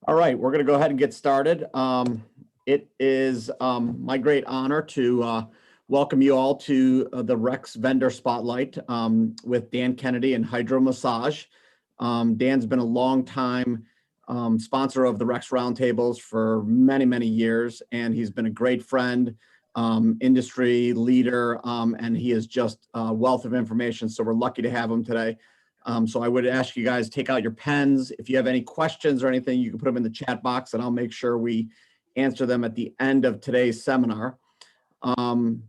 All right, we're going to go ahead and get started. It is my great honor to welcome you all to the Rex Vendor Spotlight with Dan Kennedy and HydroMassage. Dan's been a long time sponsor of the Rex Roundtables for many, many years, and he's been a great friend, industry leader, and he is just a wealth of information. So we're lucky to have him today. So I would ask you guys to take out your pens. If you have any questions or anything, you can put them in the chat box and I'll make sure we answer them at the end of today's seminar. And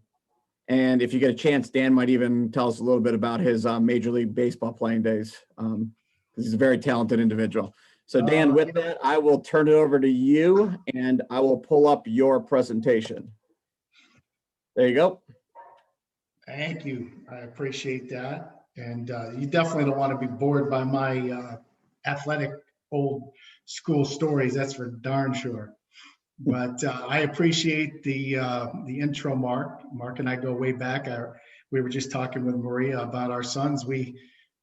if you get a chance, Dan might even tell us a little bit about his Major League Baseball playing days, because he's a very talented individual. So Dan, with that, I will turn it over to you and I will pull up your presentation. There you go. Thank you. I appreciate that. And you definitely don't want to be bored by my athletic old school stories. That's for darn sure. But I appreciate the intro, Mark. Mark and I go way back. We were just talking with Maria about our sons. We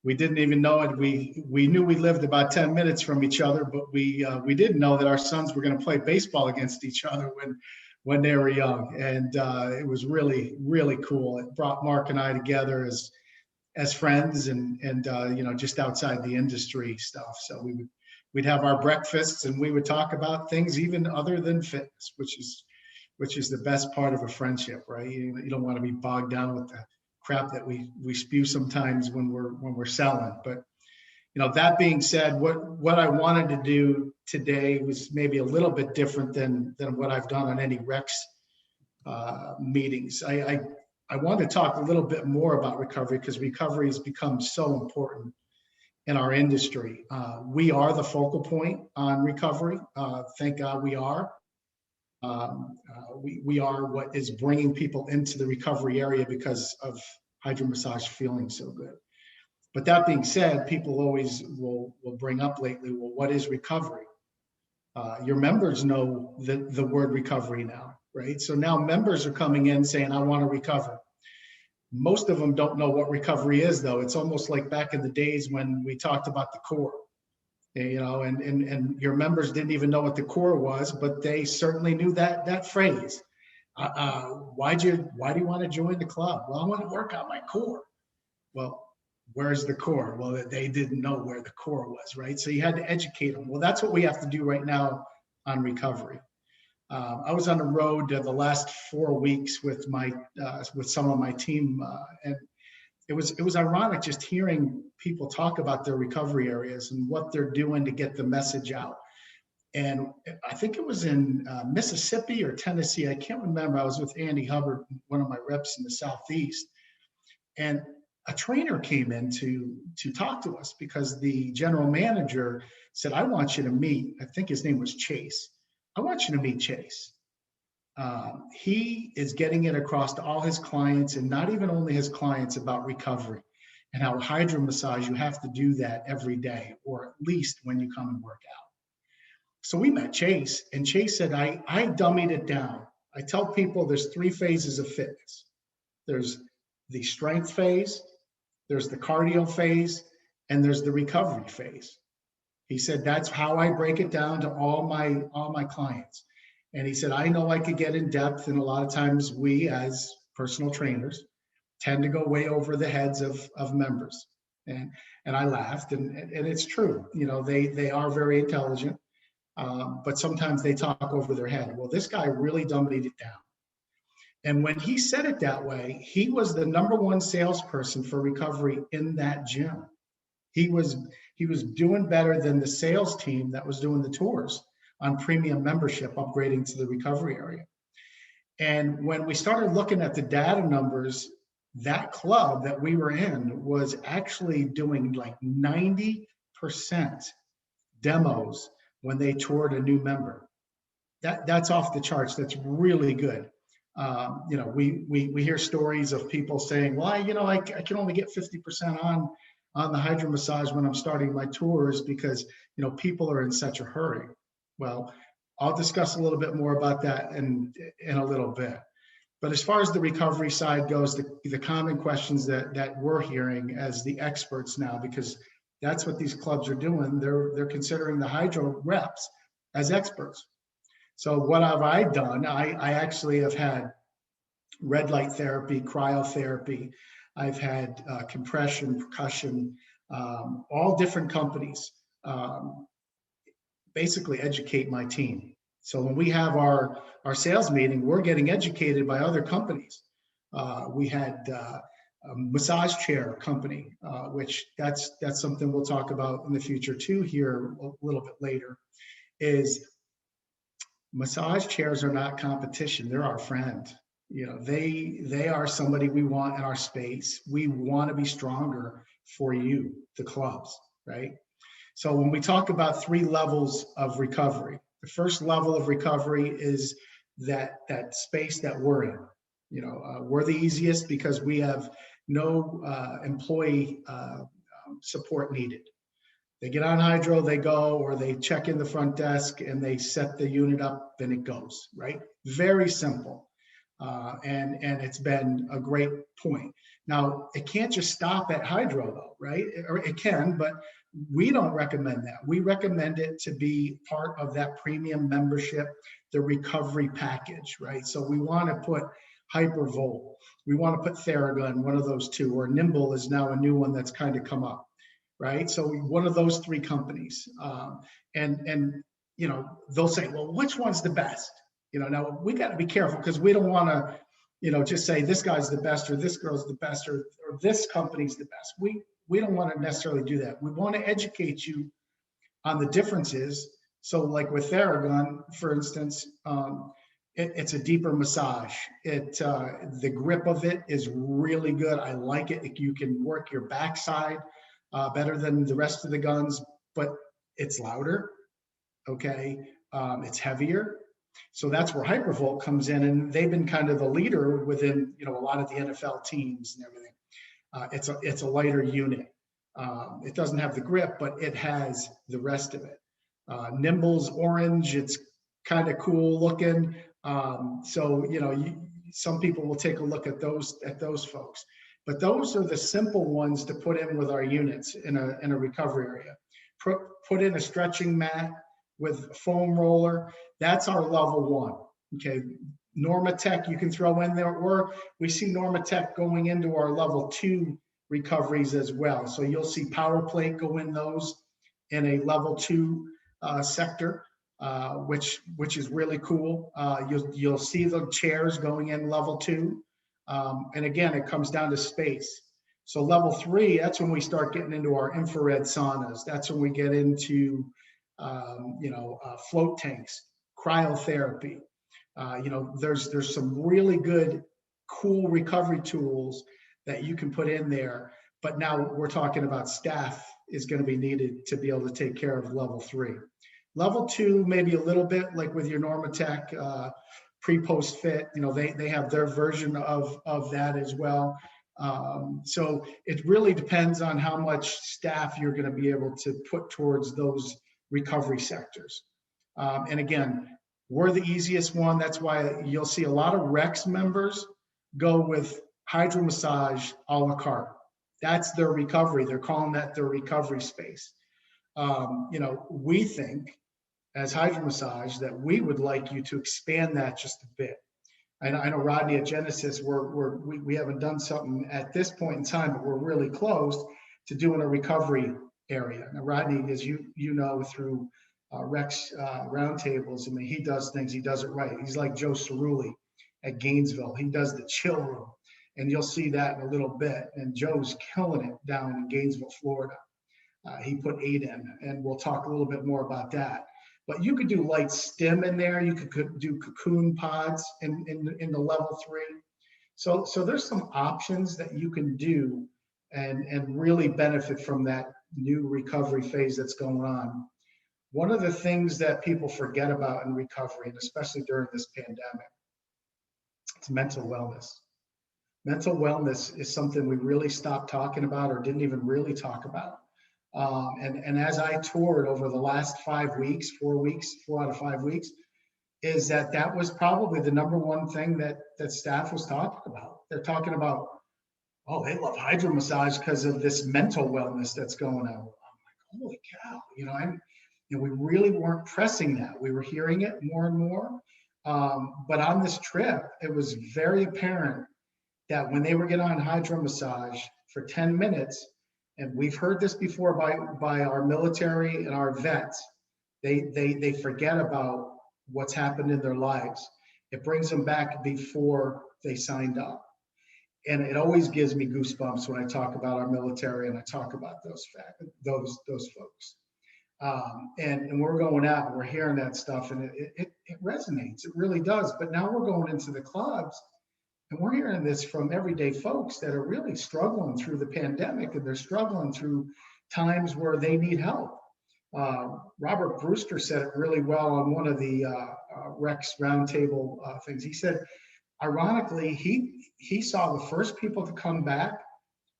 didn't even know it. We knew we lived about 10 minutes from each other, but we didn't know that our sons were going to play baseball against each other when they were young. And it was really, really cool. It brought Mark and I together as friends and you know, just outside the industry stuff. So we'd have our breakfasts and we would talk about things even other than fitness, which is the best part of a friendship, right? You don't want to be bogged down with the crap that we spew sometimes when we're selling. But you know, that being said, what I wanted to do today was maybe a little bit different than what I've done on any Rex meetings. I want to talk a little bit more about recovery because recovery has become so important in our industry. We are the focal point on recovery. Thank God we are. We are what is bringing people into the recovery area because of HydroMassage feeling so good. But that being said, people always will bring up lately, well, what is recovery? Your members know the word recovery now, right? So now members are coming in saying, I want to recover. Most of them don't know what recovery is, though. It's almost like back in the days when we talked about the core, you know, and your members didn't even know what the core was, but they certainly knew that phrase. Why do you want to join the club? Well, I want to work out my core. Well, where's the core? Well, they didn't know where the core was, right? So you had to educate them. Well, that's what we have to do right now on recovery. I was on the road the last 4 weeks with some of my team, and it was ironic just hearing people talk about their recovery areas and what they're doing to get the message out. And I think it was in Mississippi or Tennessee. I can't remember. I was with Andy Hubbard, one of my reps in the Southeast, and a trainer came in to talk to us because the general manager said, I want you to meet, I think his name was Chase. I want you to meet Chase. He is getting it across to all his clients, and not even only his clients, about recovery and how HydroMassage, you have to do that every day, or at least when you come and work out. So we met Chase, and Chase said, I dummied it down. I tell people there's 3 phases of fitness. There's the strength phase, there's the cardio phase, and there's the recovery phase. He said, that's how I break it down to all my clients. And he said, I know I could get in depth, and a lot of times we as personal trainers tend to go way over the heads of members. And I laughed, and it's true. You know, they are very intelligent, but sometimes they talk over their head. Well, this guy really dummied it down. And when he said it that way, he was the #1 salesperson for recovery in that gym. He was doing better than the sales team that was doing the tours on premium membership, upgrading to the recovery area. And when we started looking at the data numbers, that club that we were in was actually doing like 90% demos when they toured a new member. That's off the charts. That's really good. You know, we hear stories of people saying, well, you know, I can only get 50% on the HydroMassage when I'm starting my tours because, you know, people are in such a hurry. Well, I'll discuss a little bit more about that in a little bit. But as far as the recovery side goes, the common questions that we're hearing as the experts now, because that's what these clubs are doing. They're considering the hydro reps as experts. So what have I done? I actually have had red light therapy, cryotherapy. I've had compression, percussion, all different companies basically educate my team. So when we have our sales meeting, we're getting educated by other companies. We had a massage chair company, which that's something we'll talk about in the future too here a little bit later, is massage chairs are not competition. They're our friend. You know, they are somebody we want in our space. We want to be stronger for you, the clubs, right? So when we talk about 3 levels of recovery, the first level of recovery is that space that we're in. You know, we're the easiest because we have no employee support needed. They get on Hydro, they go, or they check in the front desk and they set the unit up and it goes, right? Very simple. And it's been a great point. Now, it can't just stop at Hydro though, right? Or it can, but we don't recommend that. We recommend it to be part of that premium membership, the recovery package, right? So we want to put Hypervolt, we want to put Theragun, one of those 2, or Nimble is now a new one that's kind of come up, right? So one of those 3 companies, and you know, they'll say, well, which one's the best? You know, now we got to be careful because we don't want to, you know, just say this guy's the best or this girl's the best or this company's the best. We don't want to necessarily do that. We want to educate you on the differences. So like with Theragun, for instance, it's a deeper massage. The grip of it is really good. I like it. You can work your backside better than the rest of the guns, but it's louder, okay? It's heavier. So that's where Hypervolt comes in, and they've been kind of the leader within, you know, a lot of the NFL teams and everything. It's a lighter unit. It doesn't have the grip, but it has the rest of it. Nimble's orange. It's kind of cool looking. So you know, some people will take a look at those folks. But those are the simple ones to put in with our units in a recovery area. Put in a stretching mat with foam roller. That's our level 1. Okay, Normatec you can throw in there, or we see Normatec going into our level 2 recoveries as well. So you'll see Power Plate go in those in a level 2 sector, which is really cool. You'll see the chairs going in level 2. And again, it comes down to space. So level 3, that's when we start getting into our infrared saunas. That's when we get into float tanks, cryotherapy. There's some really good, cool recovery tools that you can put in there. But now we're talking about staff is going to be needed to be able to take care of level 3. Level 2, maybe a little bit like with your Normatec pre-post fit. You know, they have their version of that as well. So it really depends on how much staff you're going to be able to put towards those recovery sectors. And again, we're the easiest one. That's why you'll see a lot of Rex members go with HydroMassage a la carte. That's their recovery. They're calling that their recovery space. We think as HydroMassage that we would like you to expand that just a bit. I know Rodney at Genesis, we haven't done something at this point in time, but we're really close to doing a recovery area. Now, Rodney, as you know, through Rex roundtables, I mean, he does things, he does it right. He's like Joe Cerulli at Gainesville. He does the chill room, and you'll see that in a little bit. And Joe's killing it down in Gainesville, Florida. He put 8 in, and we'll talk a little bit more about that. But you could do light stim in there. You could do cocoon pods in the level 3. So there's some options that you can do and really benefit from that new recovery phase that's going on. One of the things that people forget about in recovery, and especially during this pandemic, it's mental wellness. Mental wellness is something we really stopped talking about or didn't even really talk about. And as I toured over the last 5 weeks, 4 out of 5 weeks, is that was probably the number one thing that staff was talking about. They're talking about, oh, they love HydroMassage because of this mental wellness that's going on. I'm like, holy cow, And we really weren't pressing that. We were hearing it more and more. But on this trip, it was very apparent that when they were getting on HydroMassage for 10 minutes, and we've heard this before by our military and our vets, they forget about what's happened in their lives. It brings them back before they signed up. And it always gives me goosebumps when I talk about our military and I talk about those folks. And we're going out and we're hearing that stuff, and it resonates. It really does. But now we're going into the clubs and we're hearing this from everyday folks that are really struggling through the pandemic, and they're struggling through times where they need help. Robert Brewster said it really well on one of the Rex roundtable things. He said, ironically, he saw the first people to come back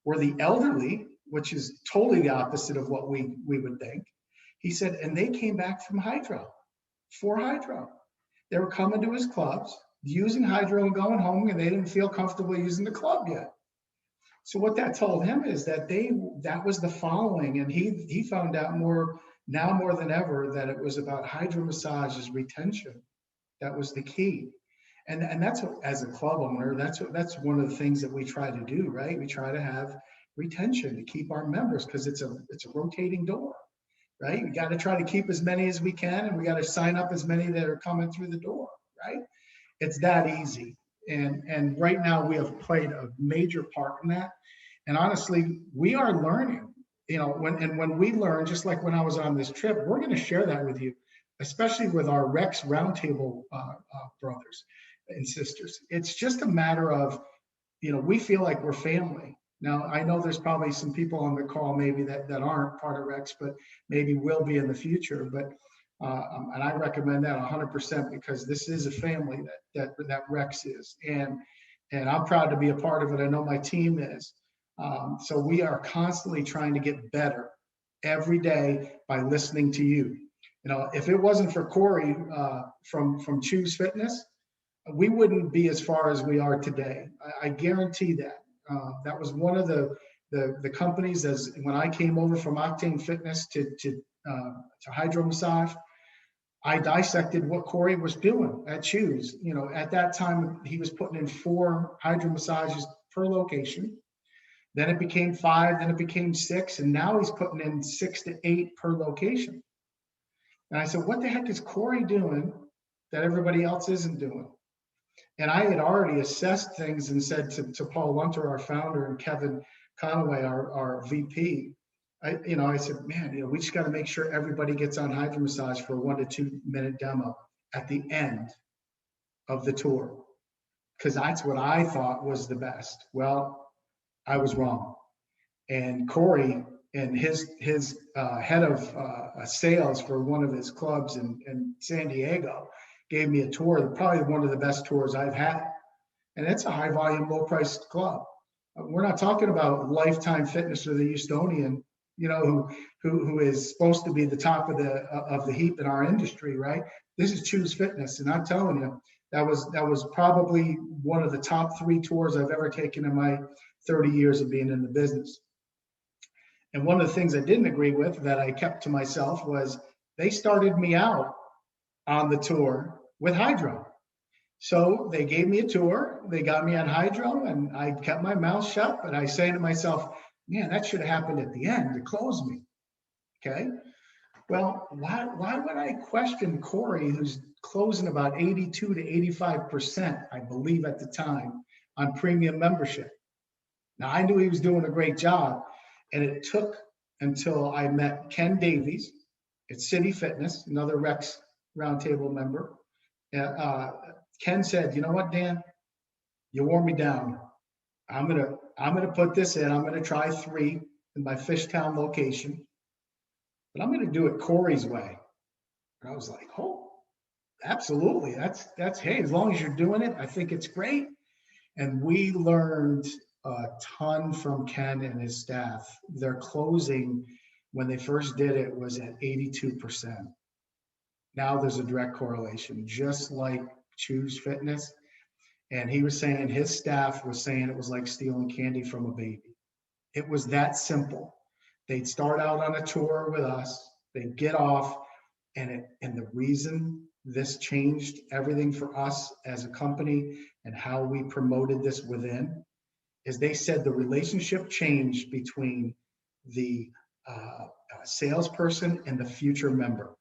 were the elderly, which is totally the opposite of what we would think. He said, and they came back from for Hydro. They were coming to his clubs, using Hydro and going home, and they didn't feel comfortable using the club yet. So what that told him is that that was the following, and he found out more than ever that it was about HydroMassage's retention. That was the key. And that's what, as a club owner, that's one of the things that we try to do, right? We try to have retention to keep our members, because it's a rotating door, right? We got to try to keep as many as we can, and we got to sign up as many that are coming through the door, right? It's that easy. And right now we have played a major part in that. And honestly, we are learning, when we learn, just like when I was on this trip, we're going to share that with you, especially with our Rex Roundtable brothers and sisters. It's just a matter of, we feel like we're family. Now, I know there's probably some people on the call maybe that aren't part of Rex, but maybe will be in the future. But and I recommend that 100%, because this is a family that Rex is, and I'm proud to be a part of it. I know my team is. So we are constantly trying to get better every day by listening to you. If it wasn't for Corey from Choose Fitness, we wouldn't be as far as we are today. I guarantee that. That was one of the companies, as when I came over from Octane Fitness to HydroMassage, I dissected what Corey was doing at Choose. At that time, he was putting in 4 HydroMassages per location. Then it became 5, then it became 6, and now he's putting in 6 to 8 per location. And I said, what the heck is Corey doing that everybody else isn't doing? And I had already assessed things and said to Paul Lunter, our founder, and Kevin Conaway, our VP, I said, man, we just got to make sure everybody gets on HydroMassage for a 1 to 2 minute demo at the end of the tour, because that's what I thought was the best. Well, I was wrong. And Corey and his head of sales for one of his clubs in San Diego gave me a tour, probably one of the best tours I've had. And it's a high volume, low priced club. We're not talking about Lifetime Fitness or the Houstonian, who is supposed to be the top of the heap in our industry, right? This is Choose Fitness, and I'm telling you, that was probably one of the top 3 tours I've ever taken in my 30 years of being in the business. And one of the things I didn't agree with, that I kept to myself, was they started me out on the tour with Hydro. So they gave me a tour, they got me on Hydro, and I kept my mouth shut, but I say to myself, man, that should have happened at the end to close me. Okay. Well, why would I question Corey, who's closing about 82 to 85%, I believe at the time, on premium membership? Now, I knew he was doing a great job, and it took until I met Ken Davies at City Fitness, another Rex Roundtable member. Ken said, you know what, Dan, you wore me down. I'm gonna put this in. I'm gonna try 3 in my Fishtown location, but I'm gonna do it Corey's way. And I was like, oh, absolutely. That's hey, as long as you're doing it, I think it's great. And we learned a ton from Ken and his staff. Their closing, when they first did it, was at 82%. Now there's a direct correlation, just like Choose Fitness. And he was saying, his staff was saying it was like stealing candy from a baby. It was that simple. They'd start out on a tour with us, they'd get off, And the reason this changed everything for us as a company and how we promoted this within is they said the relationship changed between the salesperson and the future member.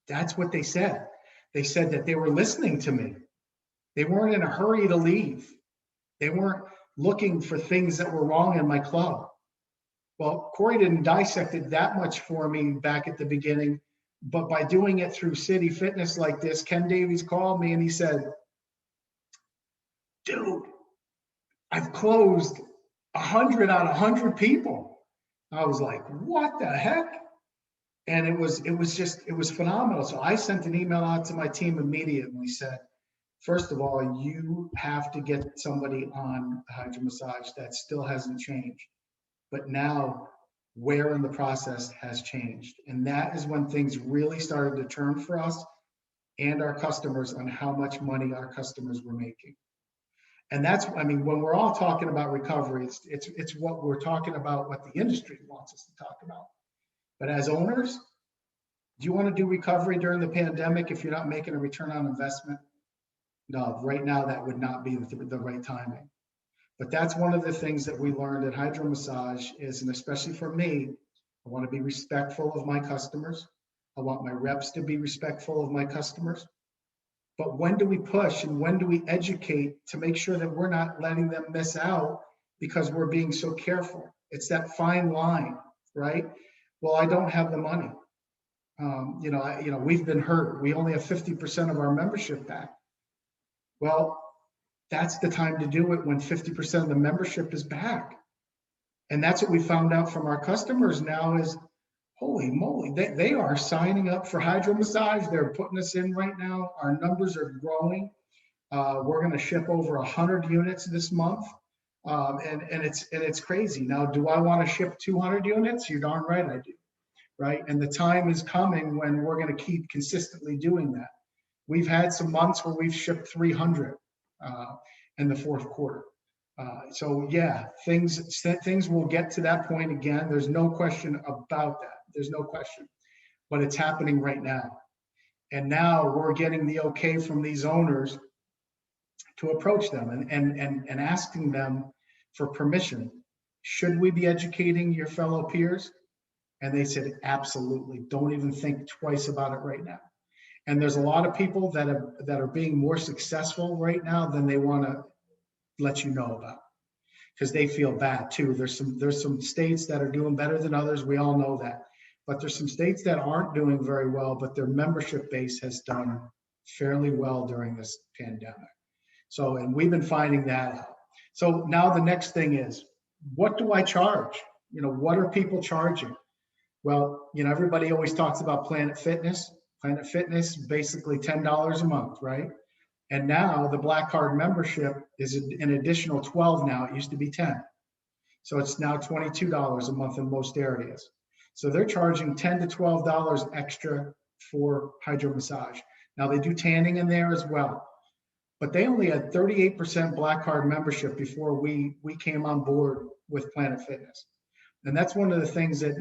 That's what they said. They said that they were listening to me. They weren't in a hurry to leave. They weren't looking for things that were wrong in my club. Well, Corey didn't dissect it that much for me back at the beginning, but by doing it through City Fitness like this, Ken Davies called me and he said, dude, I've closed 100 out of 100 people. I was like, what the heck? And it was phenomenal. So I sent an email out to my team immediately, said, first of all, you have to get somebody on HydroMassage. That still hasn't changed. But now where in the process has changed. And that is when things really started to turn for us and our customers on how much money our customers were making. And that's, I mean, when we're all talking about recovery, it's what we're talking about, what the industry wants us to talk about. But as owners, do you want to do recovery during the pandemic if you're not making a return on investment? No, right now that would not be the right timing. But that's one of the things that we learned at HydroMassage is, and especially for me, I want to be respectful of my customers. I want my reps to be respectful of my customers. But when do we push and when do we educate to make sure that we're not letting them miss out because we're being so careful? It's that fine line, right? Well, I don't have the money. We've been hurt. We only have 50% of our membership back. Well, that's the time to do it when 50% of the membership is back. And that's what we found out from our customers now is, holy moly, they are signing up for HydroMassage. They're putting us in right now. Our numbers are growing. We're going to ship over 100 units this month. And it's crazy. Now, do I want to ship 200 units? You're darn right I do. Right. And the time is coming when we're going to keep consistently doing that. We've had some months where we've shipped 300 in the fourth quarter. So yeah, things will get to that point again. There's no question about that. There's no question, but it's happening right now. And now we're getting the okay from these owners to approach them and asking them for permission. Should we be educating your fellow peers? And they said, absolutely. Don't even think twice about it right now. And there's a lot of people that are being more successful right now than they want to let you know about, because they feel bad too. There's some states that are doing better than others. We all know that. But there's some states that aren't doing very well, but their membership base has done fairly well during this pandemic. So, and we've been finding that out. So now the next thing is, what do I charge? What are people charging? Well, everybody always talks about Planet Fitness. Planet Fitness, basically $10 a month, right? And now the Black Card membership is an additional 12 now. It used to be 10. So it's now $22 a month in most areas. So they're charging $10 to $12 extra for HydroMassage. Now they do tanning in there as well. But they only had 38% Black Card membership before we came on board with Planet Fitness. And that's one of the things that,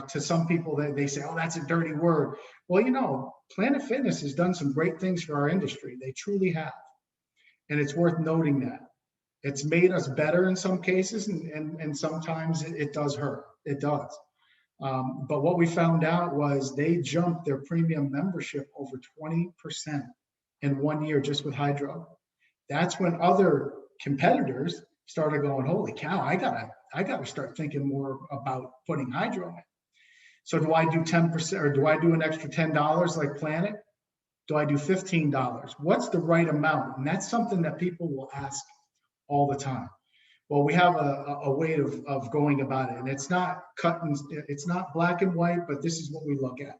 to some people they say, oh, that's a dirty word. Well, Planet Fitness has done some great things for our industry. They truly have. And it's worth noting that. It's made us better in some cases, and sometimes it does hurt. It does. But what we found out was they jumped their premium membership over 20% in 1 year just with Hydro. That's when other competitors started going, holy cow, I gotta start thinking more about putting Hydro in. So do I do 10% or do I do an extra $10 like Planet? Do I do $15? What's the right amount? And that's something that people will ask all the time. Well, we have a way of going about it, and it's not it's not black and white, but this is what we look at.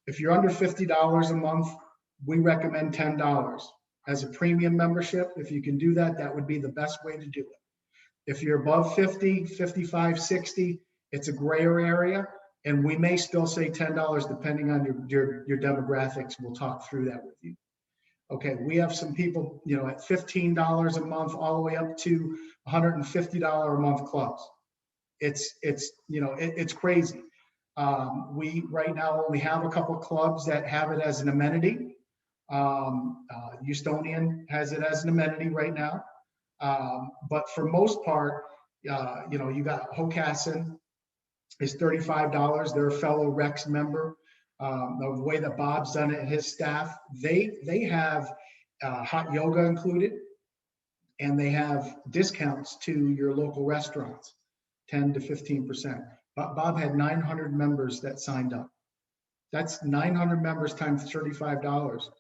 If you're under $50 a month, we recommend $10 as a premium membership. If you can do that, that would be the best way to do it. If you're above 50, 55, 60, it's a grayer area, and we may still say $10 depending on your demographics. We'll talk through that with you. Okay, we have some people, at $15 a month all the way up to $150 a month clubs. It's crazy. We right now only have a couple clubs that have it as an amenity. Houstonian has it as an amenity right now. But for most part, you got Hocassin is $35. They're a fellow Rex member. The way that Bob's done it and his staff, they have hot yoga included, and they have discounts to your local restaurants, 10 to 15%. Bob had 900 members that signed up. That's 900 members times $35.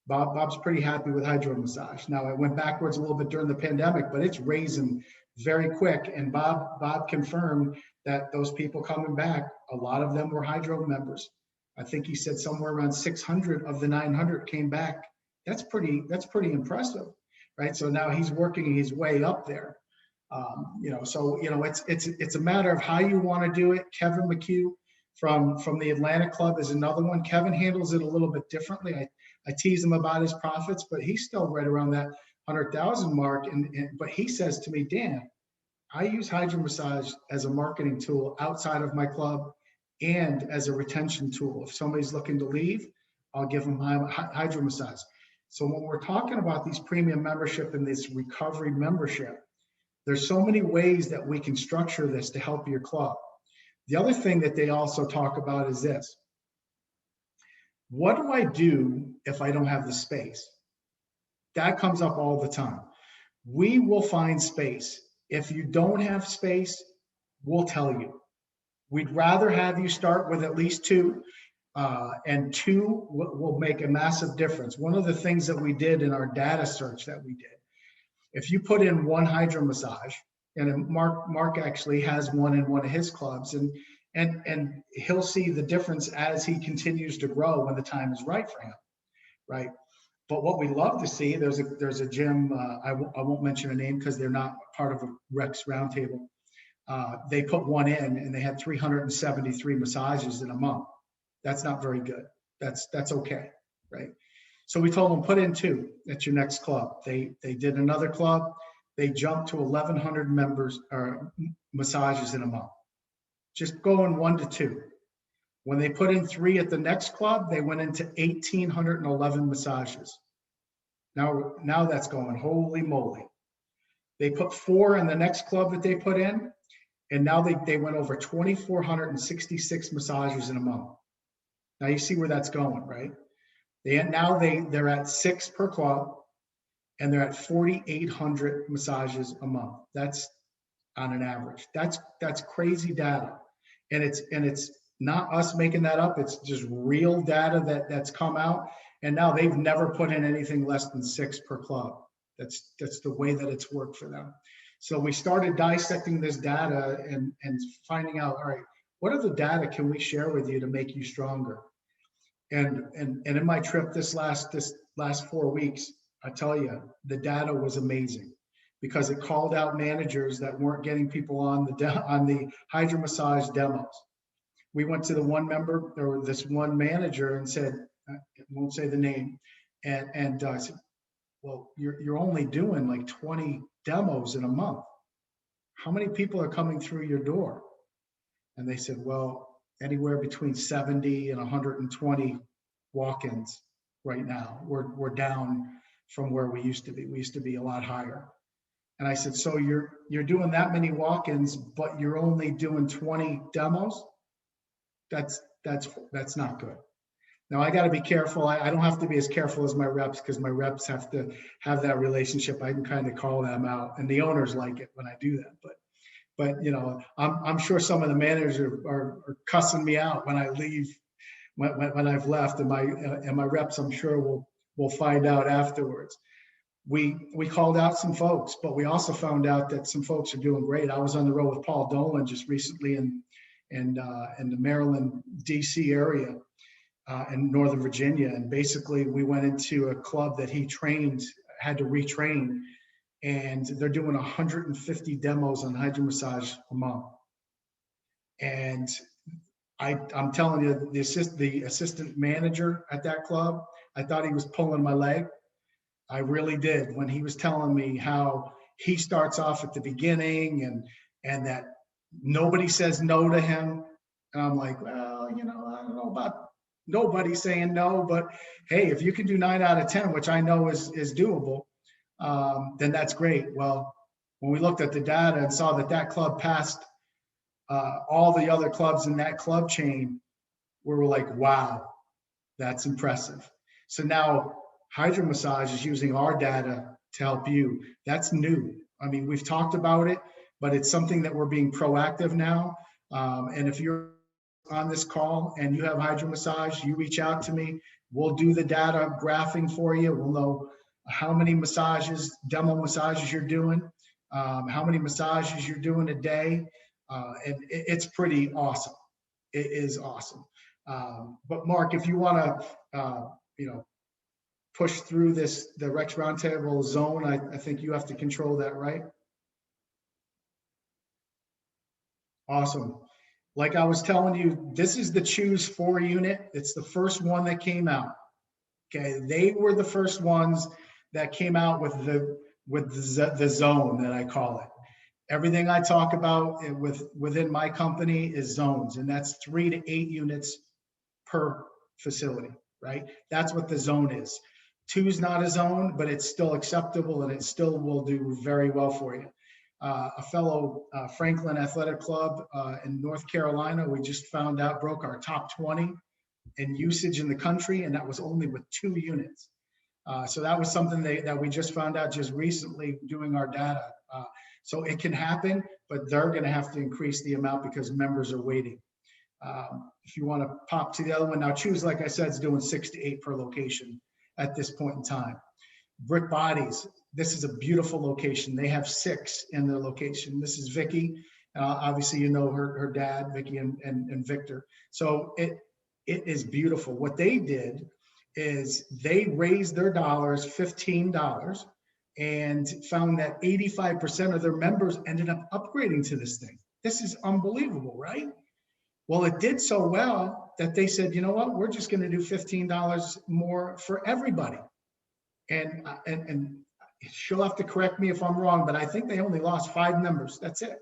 Bob's pretty happy with HydroMassage. Now, it went backwards a little bit during the pandemic, but it's raising very quick. And Bob confirmed that those people coming back, a lot of them were Hydro members. I think he said somewhere around 600 of the 900 came back. That's pretty impressive, right? So now he's working his way up there. It's a matter of how you want to do it. Kevin McHugh from the Atlanta Club is another one. Kevin handles it a little bit differently. I tease him about his profits, but he's still right around that 100,000 mark. But he says to me, Dan, I use HydroMassage as a marketing tool outside of my club and as a retention tool. If somebody's looking to leave, I'll give them HydroMassage. So when we're talking about these premium membership and this recovery membership, there's so many ways that we can structure this to help your club. The other thing that they also talk about is this. What do I do if I don't have the space? That comes up all the time. We will find space. If you don't have space, we'll tell you. We'd rather have you start with at least two, and two will make a massive difference. One of the things that we did in our data search that we did, if you put in one HydroMassage, and Mark actually has one in one of his clubs, and he'll see the difference as he continues to grow when the time is right for him, right? But what we love to see, there's a gym, I won't mention a name because they're not part of a Rex roundtable. They put one in and they had 373 massages in a month. That's not very good. That's okay, right? So we told them, put in two at your next club. They did another club. They jumped to 1,100 members or massages in a month. Just going 1 to 2. When they put in 3 at the next club, they went into 1,811 massages. Now that's going, holy moly. They put 4 in the next club that they put in, and now they went over 2,466 massages in a month. Now you see where that's going, right? They're at 6 per club, and they're at 4,800 massages a month. That's on an average. That's crazy data, and it's not us making that up. It's just real data that's come out, and now they've never put in anything less than 6 per club. That's the way that it's worked for them. So we started dissecting this data and finding out, all right, what other data can we share with you to make you stronger? And in my trip this last 4 weeks, I tell you, the data was amazing because it called out managers that weren't getting people on the HydroMassage demos. We went to the one member or this one manager and said, I won't say the name, and I said, well, you're only doing like 20 demos in a month. How many people are coming through your door? And they said, well, anywhere between 70 and 120 walk-ins right now. We're down from where we used to be. We used to be a lot higher. And I said, so you're doing that many walk-ins, but you're only doing 20 demos? That's not good. Now I got to be careful. I don't have to be as careful as my reps because my reps have to have that relationship. I can kind of call them out, and the owners like it when I do that. But you know, I'm sure some of the managers are cussing me out when I leave, when I've left, and my reps, I'm sure will find out afterwards. We called out some folks, but we also found out that some folks are doing great. I was on the road with Paul Dolan just recently in the Maryland, DC area, in Northern Virginia, and basically we went into a club that he had to retrain, and they're doing 150 demos on HydroMassage a month. And I'm telling you, the assistant manager at that club, I thought he was pulling my leg. I really did when he was telling me how he starts off at the beginning and that nobody says no to him. And I'm like, well, I don't know about nobody saying no, but hey, if you can do 9 out of 10, which I know is doable, then that's great. Well, when we looked at the data and saw that club passed all the other clubs in that club chain, we were like, wow, that's impressive. So now HydroMassage is using our data to help you. That's new. I mean, we've talked about it, but it's something that we're being proactive now. And if you're on this call and you have HydroMassage, you reach out to me. We'll do the data graphing for you. We'll know how many massages, demo massages you're doing, how many massages you're doing a day. And it's pretty awesome. It is awesome. But Mark, if you want to, push through the Rex Roundtable zone, I think you have to control that, right? Awesome. Like I was telling you, this is the Choose 4 unit. It's the first one that came out. Okay, they were the first ones that came out with the zone that I call it. Everything I talk about within my company is zones, and that's 3 to 8 units per facility, right? That's what the zone is. 2 is not a zone, but it's still acceptable and it still will do very well for you. A fellow Franklin Athletic Club in North Carolina, we just found out, broke our top 20 in usage in the country, and that was only with 2 units. So that was something that we just found out just recently doing our data. So it can happen, but they're going to have to increase the amount because members are waiting. If you want to pop to the other one, now Choose, like I said, is doing 6 to 8 per location at this point in time. Brick Bodies, this is a beautiful location. They have 6 in their location. This is Vicky. Obviously, you know her dad, Vicky and Victor. So it is beautiful. What they did is they raised their dollars $15 and found that 85% of their members ended up upgrading to this thing. This is unbelievable, right? Well, it did so well that they said, you know what, we're just going to do $15 more for everybody. And she'll have to correct me if I'm wrong, but I think they only lost 5 members. That's it.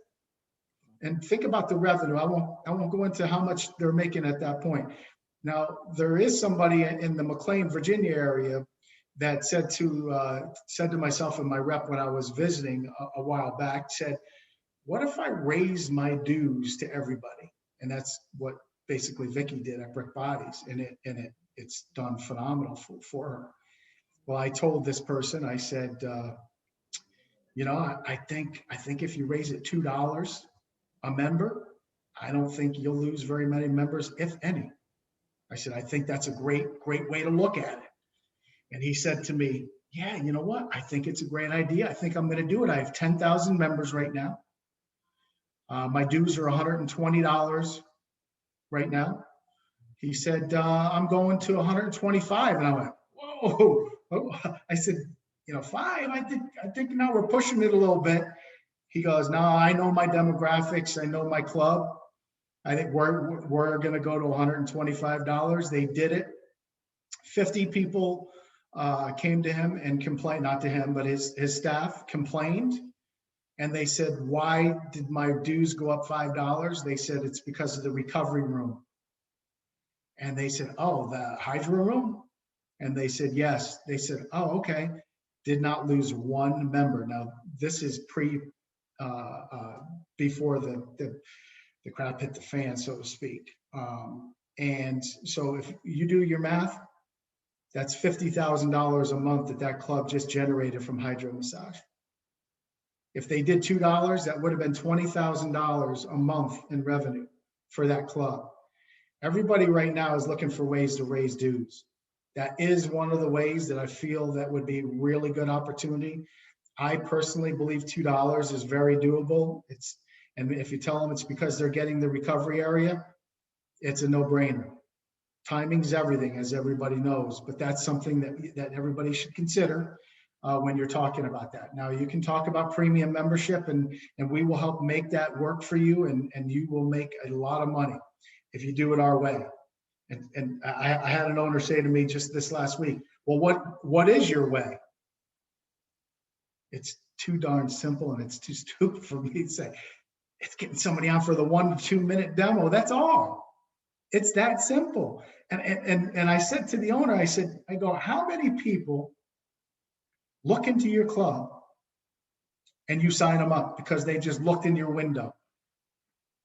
And think about the revenue. I won't go into how much they're making at that point. Now, there is somebody in the McLean, Virginia area that said to myself and my rep when I was visiting a while back, said, what if I raise my dues to everybody? And that's what basically Vicky did at Brick Bodies, and it's done phenomenal for her. Well, I told this person, I said, I think if you raise it $2 a member, I don't think you'll lose very many members, if any. I said, I think that's a great way to look at it. And he said to me, yeah, you know what? I think it's a great idea. I think I'm going to do it. I have 10,000 members right now. My dues are $120 right now. He said, I'm going to 125. And I went, whoa. I said, 5, I think now we're pushing it a little bit. He goes, no, I know my demographics. I know my club. I think we're going to go to $125. They did it. 50 people came to him and complained, not to him, but his staff complained. And they said, why did my dues go up $5? They said, it's because of the recovery room. And they said, oh, the hydro room? And they said, yes. They said, oh, okay. Did not lose 1 member. Now, this is before the crap hit the fan, so to speak. And so if you do your math, that's $50,000 a month that club just generated from HydroMassage. If they did $2, that would have been $20,000 a month in revenue for that club. Everybody right now is looking for ways to raise dues. That is one of the ways that I feel that would be a really good opportunity. I personally believe $2 is very doable. And if you tell them it's because they're getting the recovery area, it's a no-brainer. Timing's everything, as everybody knows, but that's something that everybody should consider when you're talking about that. Now, you can talk about premium membership, and we will help make that work for you, and you will make a lot of money if you do it our way. And I had an owner say to me just this last week, well, what is your way? It's too darn simple, and it's too stupid for me to say. It's getting somebody on for the 1 to 2 minute demo. That's all. It's that simple. And I said to the owner, I go, how many people look into your club and you sign them up because they just looked in your window?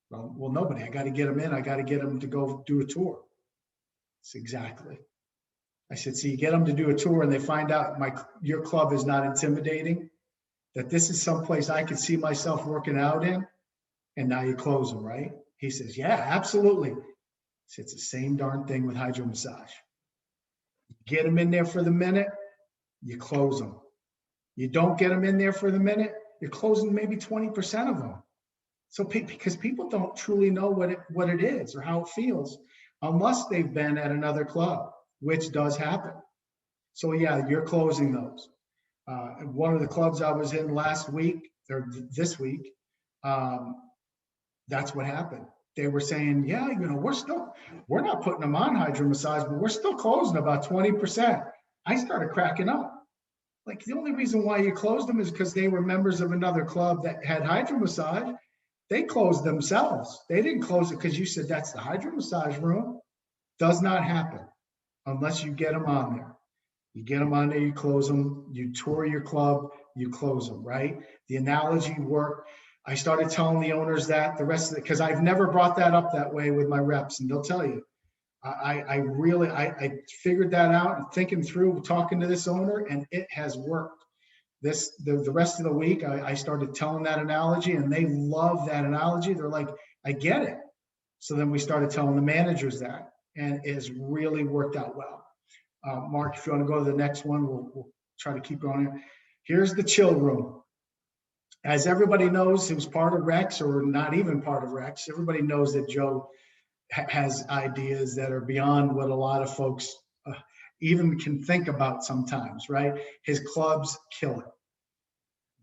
Well, nobody. I got to get them in. I got to get them to go do a tour. It's exactly. I said, so you get them to do a tour and they find out your club is not intimidating, that this is someplace I could see myself working out in, and now you close them, right? He says, yeah, absolutely. I said, it's the same darn thing with HydroMassage. Get them in there for the minute, you close them. You don't get them in there for the minute, you're closing maybe 20% of them. So because people don't truly know what it is or how it feels unless they've been at another club, which does happen. So yeah, you're closing those. One of the clubs I was in last week or this week, that's what happened. They were saying, yeah, we're not putting them on HydroMassage, but we're still closing about 20%. I started cracking up. Like, the only reason why you closed them is because they were members of another club that had HydroMassage. They closed themselves. They didn't close it because you said that's the HydroMassage room. Does not happen unless you get them on there. You get them on there, you close them, you tour your club, you close them, right? The analogy worked. I started telling the owners that the rest of it, because I've never brought that up that way with my reps, and they'll tell you. I figured that out and thinking through, talking to this owner, and it has worked. The rest of the week, I started telling that analogy, and they love that analogy. They're like, I get it. So then we started telling the managers that, and it has really worked out well. Mark, if you want to go to the next one, we'll try to keep going. Here's the chill room. As everybody knows who's part of Rex or not even part of Rex, everybody knows that Joe has ideas that are beyond what a lot of folks even can think about sometimes, right? His clubs kill it.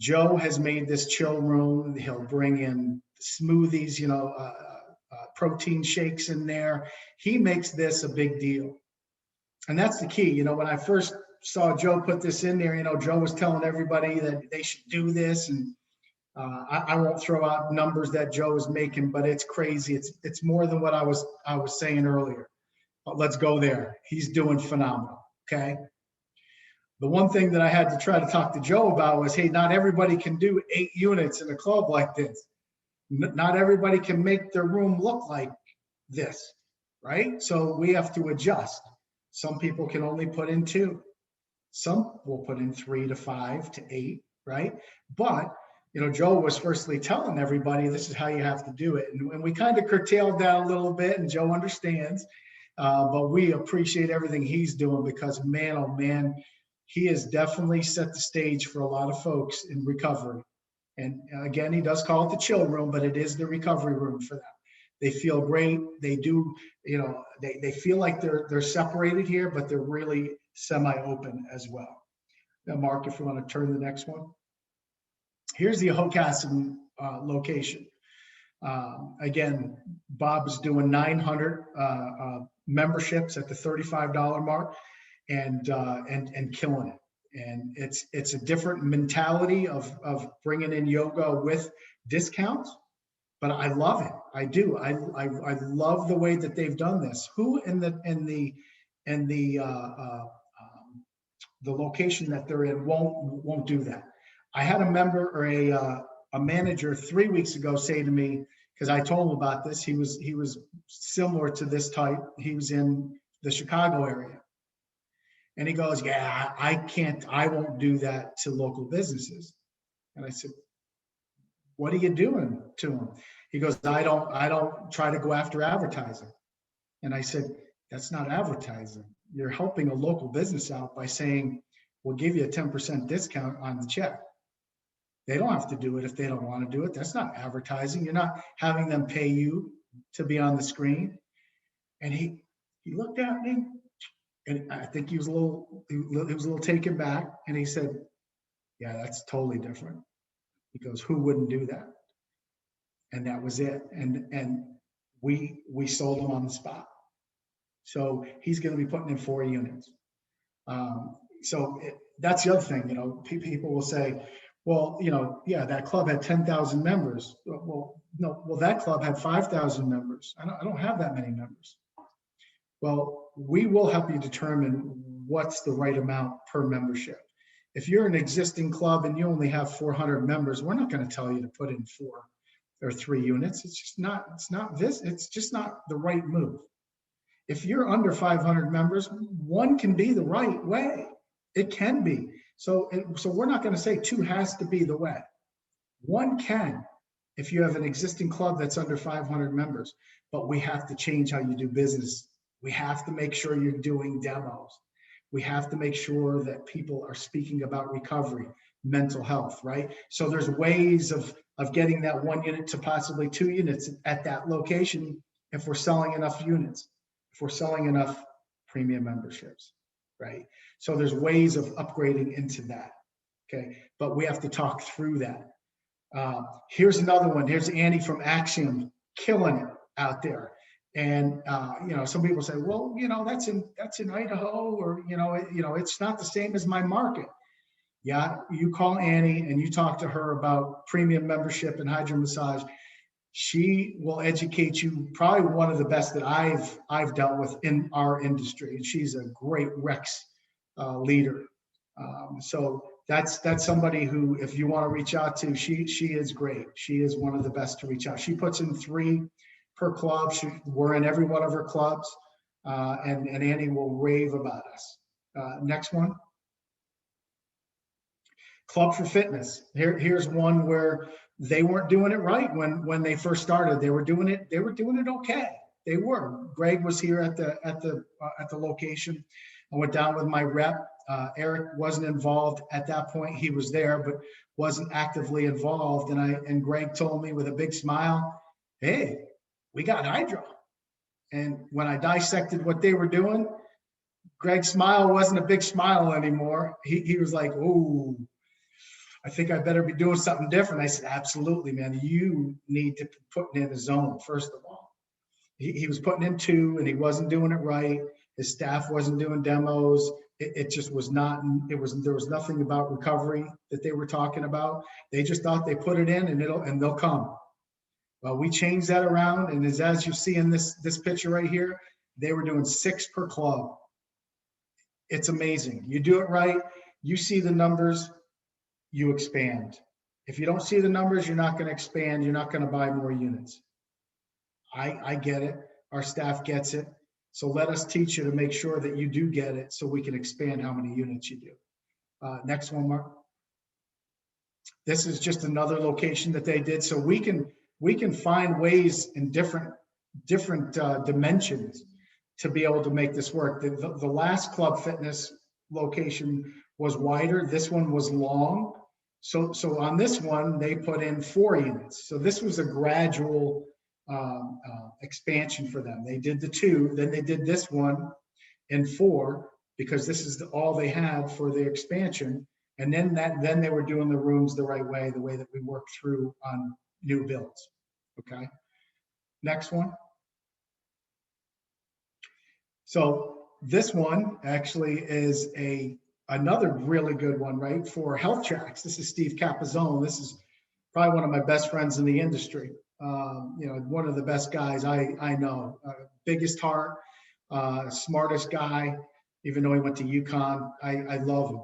Joe has made this chill room. He'll bring in smoothies, protein shakes in there. He makes this a big deal. And that's the key. When I first saw Joe put this in there, Joe was telling everybody that they should do this. And I won't throw out numbers that Joe is making, but it's crazy. It's more than what I was saying earlier. But let's go there. He's doing phenomenal. Okay. The one thing that I had to try to talk to Joe about was, hey, not everybody can do 8 units in a club like this. Not everybody can make their room look like this, right? So we have to adjust. Some people can only put in 2. Some will put in 3 to 5 to 8, right? But Joe was firstly telling everybody this is how you have to do it. And we kind of curtailed that a little bit, and Joe understands. But we appreciate everything he's doing because, man, oh man, he has definitely set the stage for a lot of folks in recovery. And again, he does call it the chill room, but it is the recovery room for them. They feel great. They do, they feel like they're separated here, but they're really semi-open as well. Now, Mark, if you want to turn to the next one. Here's the Hocassin location. Again, Bob's doing 900 memberships at the $35 mark and killing it. And it's a different mentality of bringing in yoga with discounts, but I love it. I do. I love the way that they've done this. Who in the location that they're in won't do that. I had a member or a manager 3 weeks ago say to me, because I told him about this, he was similar to this type. He was in the Chicago area. And he goes, yeah, I won't do that to local businesses. And I said, what are you doing to them? He goes, I don't try to go after advertising. And I said, that's not advertising. You're helping a local business out by saying, we'll give you a 10% discount on the check. They don't have to do it if they don't want to do it. That's not advertising. You're not having them pay you to be on the screen. And he looked at me, and I think he was a little taken back. And he said, yeah, that's totally different. He goes, who wouldn't do that? And that was it. And we sold him on the spot. So he's going to be putting in 4 units. That's the other thing, people will say, well, yeah, that club had 10,000 members. Well, no, well, that club had 5,000 members. I don't have that many members. Well, we will help you determine what's the right amount per membership. If you're an existing club and you only have 400 members, we're not going to tell you to put in 4 or 3 units. It's just not, it's just not the right move. If you're under 500 members, 1 can be the right way. It can be. So we're not going to say 2 has to be the way. 1 can, if you have an existing club that's under 500 members, but we have to change how you do business. We have to make sure you're doing demos. We have to make sure that people are speaking about recovery, mental health, right? So there's ways of getting that 1 unit to possibly 2 units at that location if we're selling enough units, if we're selling enough premium memberships, right? So there's ways of upgrading into that, okay? But we have to talk through that. Here's another one. Here's Annie from Axiom, killing it out there. And you know, some people say, well, you know, that's in Idaho, or you know, it's not the same as my market. Yeah, you call Annie and you talk to her about premium membership and HydroMassage. She will educate you. Probably one of the best that I've dealt with in our industry. And she's a great Rex leader. So that's somebody who, if you want to reach out to, she is great. She is one of the best to reach out. She puts in 3 per club. We're in every one of her clubs, and Annie will rave about us. Next one. Club for Fitness. Here's one where they weren't doing it right when they first started. They were doing it okay. They were. Greg was here at the location. I went down with my rep. Eric wasn't involved at that point. He was there, but wasn't actively involved. And Greg told me with a big smile, "Hey, we got Hydro." And when I dissected what they were doing, Greg's smile wasn't a big smile anymore. He was like, "Ooh, I think I better be doing something different." I said, "Absolutely, man. You need to put in a zone, first of all." He was putting in 2 and he wasn't doing it right. His staff wasn't doing demos. It just was not, there was nothing about recovery that they were talking about. They just thought they put it in and they'll come. Well, we changed that around, and as you see in this picture right here, they were doing 6 per club. It's amazing. You do it right, you see the numbers, you expand. If you don't see the numbers, you're not going to expand. You're not going to buy more units. I get it. Our staff gets it. So let us teach you to make sure that you do get it, so we can expand how many units you do. Next one, Mark. This is just another location that they did. So we can find ways in different dimensions to be able to make this work. The last Club Fitness location was wider. This one was long. So on this one, they put in 4 units. So this was a gradual expansion for them. They did the 2, then they did this one in 4, because this is all they had for the expansion. And then they were doing the rooms the right way, the way that we work through on new builds. Okay. Next one. So this one actually is another really good one, right? For Health Tracks. This is Steve Capizone. This is probably one of my best friends in the industry. You know, one of the best guys I know. Biggest heart, smartest guy. Even though he went to UConn, I love him.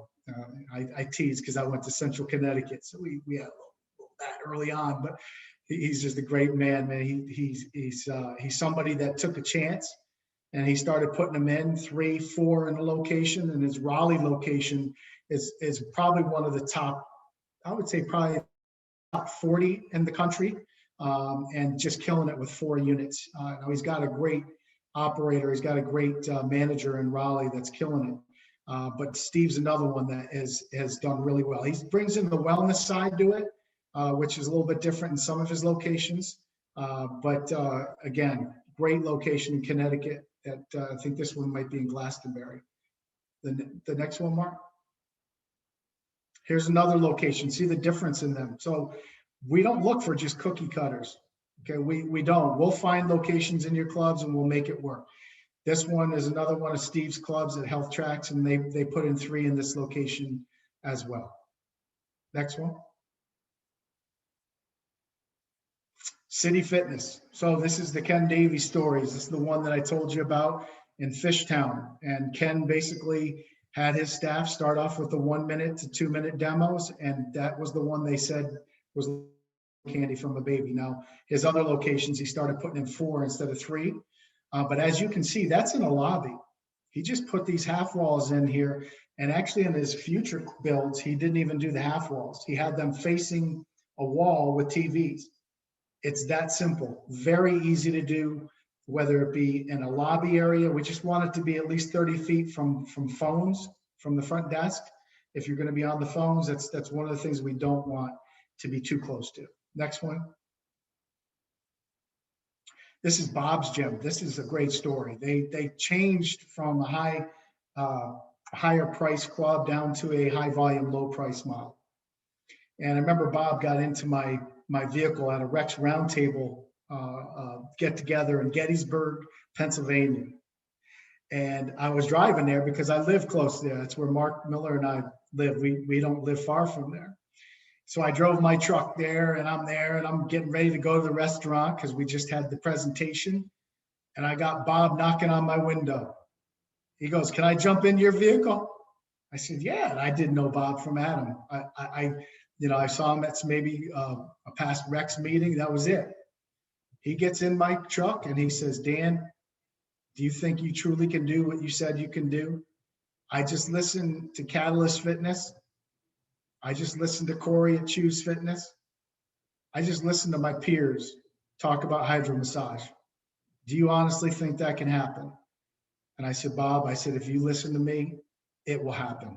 I tease because I went to Central Connecticut, so we had a little that early on. But he's just a great man, man. He's somebody that took a chance, and he started putting them in 3, 4 in a location. And his Raleigh location is probably one of the top, I would say probably top 40 in the country, and just killing it with 4 units. Now he's got a great operator. He's got a great manager in Raleigh that's killing it. But Steve's another one that has done really well. He brings in the wellness side to it, which is a little bit different in some of his locations. But again, great location in Connecticut. That I think this one might be in Glastonbury. The next one, Mark. Here's another location. See the difference in them. So we don't look for just cookie cutters. Okay, we don't. We'll find locations in your clubs and we'll make it work. This one is another one of Steve's clubs at Health Tracks, and they put in 3 in this location as well. Next one. City Fitness. So this is the Ken Davey stories. This is the one that I told you about in Fishtown. And Ken basically had his staff start off with the 1 minute to 2 minute demos. And that was the one they said was candy from a baby. Now, his other locations, he started putting in 4 instead of 3. But as you can see, that's in a lobby. He just put these half walls in here. And actually in his future builds, he didn't even do the half walls. He had them facing a wall with TVs. It's that simple, very easy to do, whether it be in a lobby area. We just want it to be at least 30 feet from phones, from the front desk. If you're going to be on the phones, that's one of the things we don't want to be too close to. Next one. This is Bob's Gym. This is a great story. They changed from a higher price club down to a high volume, low price model. And I remember Bob got into my vehicle at a Rex Roundtable get together in Gettysburg, Pennsylvania. And I was driving there because I live close there. That's where Mark Miller and I live. We don't live far from there. So I drove my truck there, and I'm there, and I'm getting ready to go to the restaurant because we just had the presentation. And I got Bob knocking on my window. He goes, "Can I jump in your vehicle?" I said, "Yeah." And I didn't know Bob from Adam. I saw him at maybe a past Rex meeting. That was it. He gets in my truck and he says, "Dan, do you think you truly can do what you said you can do? I just listened to Catalyst Fitness. I just listened to Corey at Choose Fitness. I just listened to my peers talk about HydroMassage. Do you honestly think that can happen?" And I said, "Bob," I said, "if you listen to me, it will happen."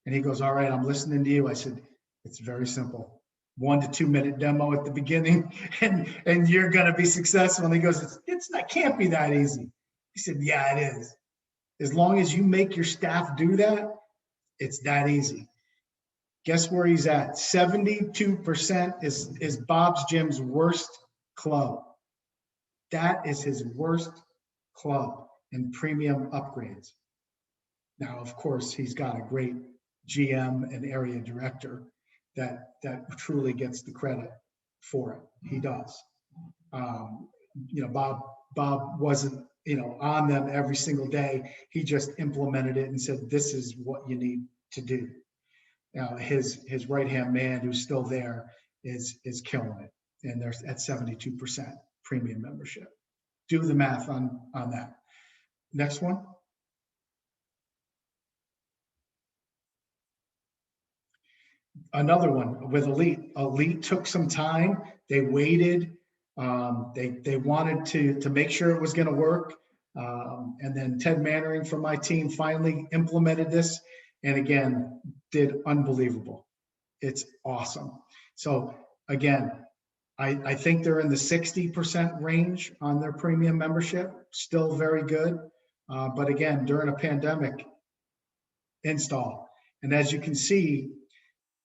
And he goes, "All right, I'm listening to you." I said, "It's very simple. 1 to 2 minute demo at the beginning, and you're going to be successful." And he goes, "It's not, can't be that easy." He said, "Yeah, it is. As long as you make your staff do that, it's that easy." Guess where he's at? 72% is Bob's Gym's worst club. That is his worst club in premium upgrades. Now, of course, he's got a great GM and area director that truly gets the credit for it. He does. Bob wasn't, on them every single day. He just implemented it and said, "This is what you need to do." His right-hand man, who's still there, is killing it, and they're at 72% premium membership. Do the math on that. Next one. Another one with Elite. Elite took some time. They waited. They wanted to make sure it was going to work. And then Ted Mannering from my team finally implemented this, and again, did unbelievable. It's awesome. So again, I think they're in the 60% range on their premium membership. Still very good. But again, during a pandemic install. And as you can see,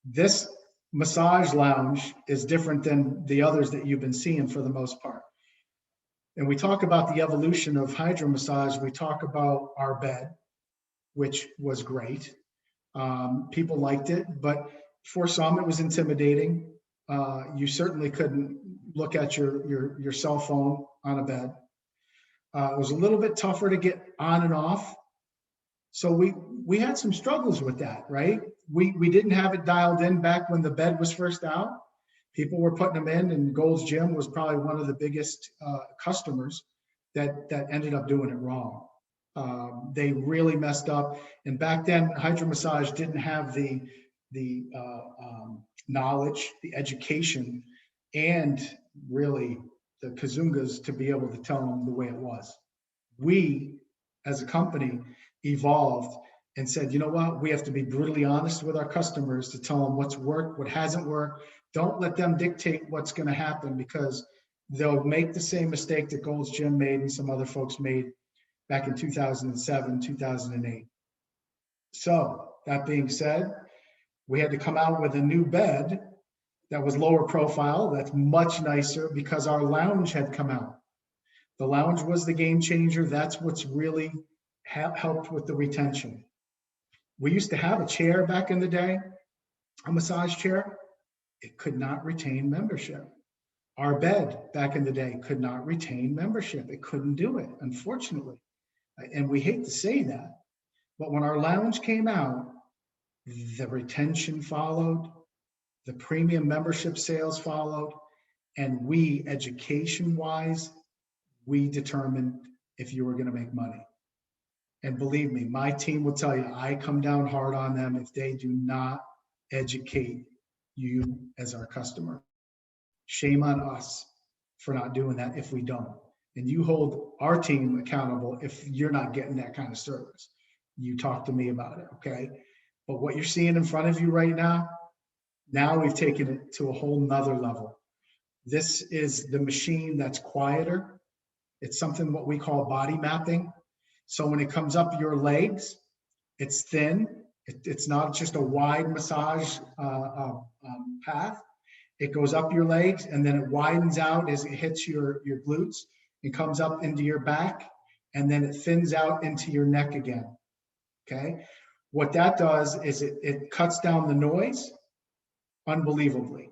this massage lounge is different than the others that you've been seeing for the most part. And we talk about the evolution of HydroMassage. We talk about our bed, which was great. People liked it, but for some it was intimidating. You certainly couldn't look at your cell phone on a bed. It was a little bit tougher to get on and off. So we had some struggles with that, right? We didn't have it dialed in back when the bed was first out. People were putting them in, and Gold's Gym was probably one of the biggest customers that ended up doing it wrong. They really messed up. And back then, HydroMassage didn't have the knowledge, the education, and really the kazungas to be able to tell them the way it was. We, as a company, evolved and said, "You know what? We have to be brutally honest with our customers to tell them what's worked, what hasn't worked. Don't let them dictate what's going to happen, because they'll make the same mistake that Gold's Gym made and some other folks made back in 2007, 2008. So that being said, we had to come out with a new bed that was lower profile, that's much nicer, because our lounge had come out. The lounge was the game changer. That's what's really helped with the retention. We used to have a chair back in the day, a massage chair. It could not retain membership. Our bed back in the day could not retain membership. It couldn't do it, unfortunately. And we hate to say that, but when our lounge came out, the retention followed, the premium membership sales followed, and we, education-wise, we determined if you were going to make money. And believe me, my team will tell you, I come down hard on them if they do not educate you as our customer. Shame on us for not doing that if we don't. And you hold our team accountable if you're not getting that kind of service. You talk to me about it, okay? But what you're seeing in front of you right now we've taken it to a whole nother level. This is the machine that's quieter. It's something what we call body mapping. So when it comes up your legs, it's thin. It's not just a wide massage path. It goes up your legs and then it widens out as it hits your glutes. It comes up into your back and then it thins out into your neck again, okay? What that does is it cuts down the noise unbelievably.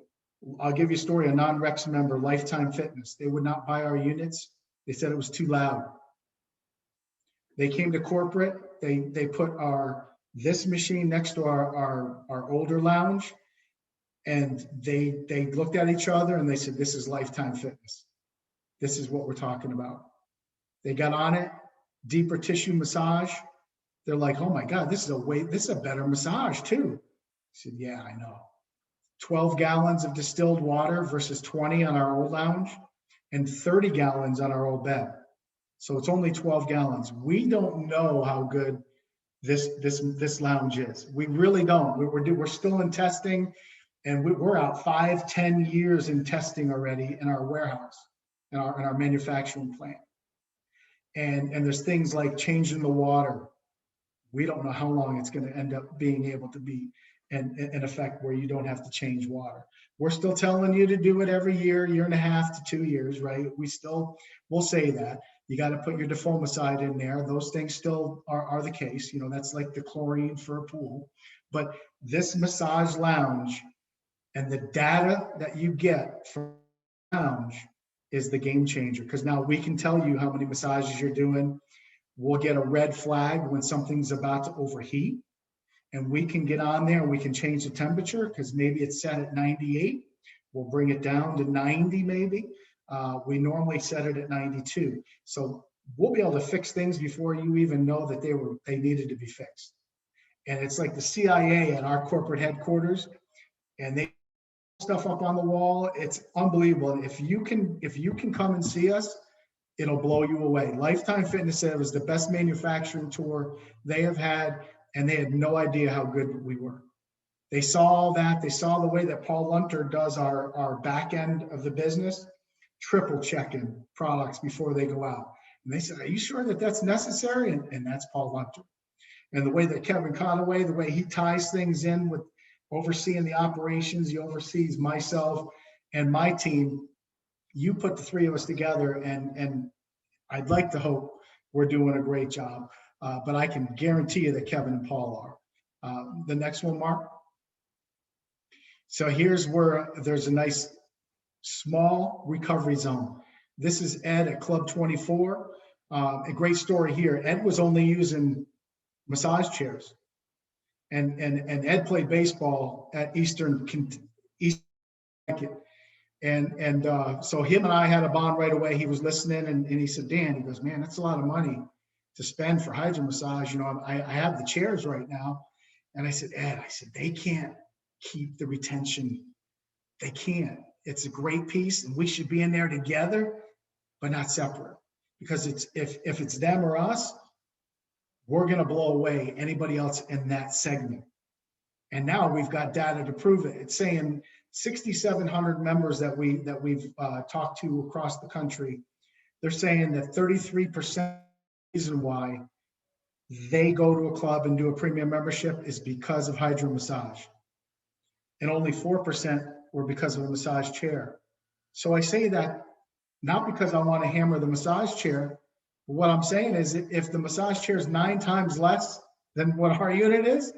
I'll give you a story, a non-Rex member, Lifetime Fitness. They would not buy our units. They said it was too loud. They came to corporate, they put this machine next to our older lounge, and they looked at each other and they said, this is Lifetime Fitness. This is what we're talking about. They got on it, deeper tissue massage. They're like, oh my God, this is a better massage too. I said, yeah, I know. 12 gallons of distilled water versus 20 on our old lounge and 30 gallons on our old bed. So it's only 12 gallons. We don't know how good this lounge is. We really don't. We're still in testing, and we're out 5-10 years in testing already in our warehouse, in our manufacturing plant. And there's things like changing the water. We don't know how long it's going to end up being able to be in effect where you don't have to change water. We're still telling you to do it every year and a half to 2 years, right? We'll say that. You got to put your defoamicide in there. Those things still are the case. You know, that's like the chlorine for a pool. But this massage lounge and the data that you get from the lounge is the game changer, because now we can tell you how many massages you're doing. We'll get a red flag when something's about to overheat, and we can get on there and we can change the temperature, because maybe it's set at 98. We'll bring it down to 90 maybe. We normally set it at 92. So we'll be able to fix things before you even know that they needed to be fixed. And it's like the CIA at our corporate headquarters, and they stuff up on the wall. It's unbelievable. And if you can come and see us, it'll blow you away. Lifetime Fitness said it was the best manufacturing tour they have had, and they had no idea how good we were. They saw all that. They saw the way that Paul Lunter does our back end of the business, triple checking products before they go out. And they said, are you sure that that's necessary? And that's Paul Lunter. And the way that Kevin Conaway, the way he ties things in with overseeing the operations, he oversees myself and my team. You put the three of us together, and I'd like to hope we're doing a great job. But I can guarantee you that Kevin and Paul are. The next one, Mark. So here's where there's a nice small recovery zone. This is Ed at Club 24. A great story here. Ed was only using massage chairs. And Ed played baseball at Eastern Connecticut. And so him and I had a bond right away. He was listening, and he said, Dan, he goes, man, that's a lot of money to spend for HydroMassage. You know, I have the chairs right now. And I said, Ed, they can't keep the retention. They can't. It's a great piece, and we should be in there together, but not separate. Because if it's them or us, we're going to blow away anybody else in that segment. And now we've got data to prove it. It's saying 6,700 members that we've talked to across the country. They're saying that 33% reason why they go to a club and do a premium membership is because of HydroMassage, and only 4% were because of a massage chair. So I say that not because I want to hammer the massage chair. But what I'm saying is, if the massage chair is 9 times less than what our unit is,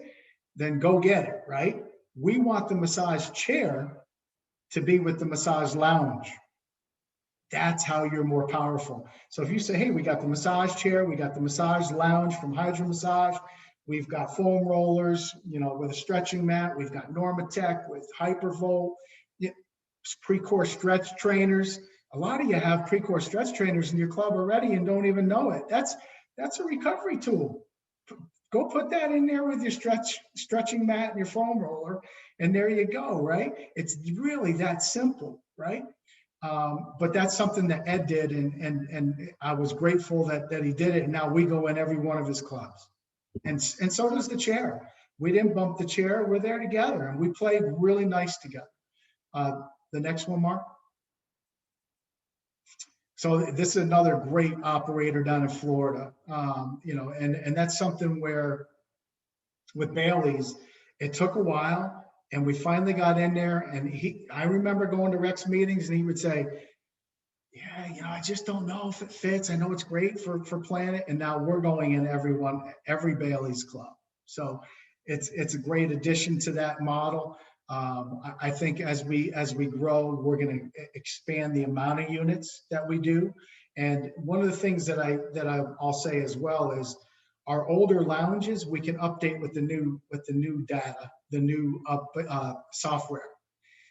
then go get it, right? We want the massage chair to be with the massage lounge. That's how you're more powerful. So if you say, hey, we got the massage chair, we got the massage lounge from HydroMassage, we've got foam rollers, with a stretching mat, we've got Normatec with Hypervolt, pre-core stretch trainers. A lot of you have pre-core stretch trainers in your club already and don't even know it. That's a recovery tool. Go put that in there with your stretching mat and your foam roller, and there you go, right? It's really that simple, right? But that's something that Ed did, and I was grateful that he did it. And now we go in every one of his clubs, and so does the chair. We didn't bump the chair; we're there together, and we played really nice together. The next one, Mark. So this is another great operator down in Florida, and that's something where with Bailey's, it took a while, and we finally got in there. And I remember going to Rex meetings, and he would say, "Yeah, I just don't know if it fits. I know it's great for Planet." And now we're going in every Bailey's club. So it's a great addition to that model. I think as we grow, we're going to expand the amount of units that we do. And one of the things that I'll say as well is our older lounges we can update with the new data, the new software.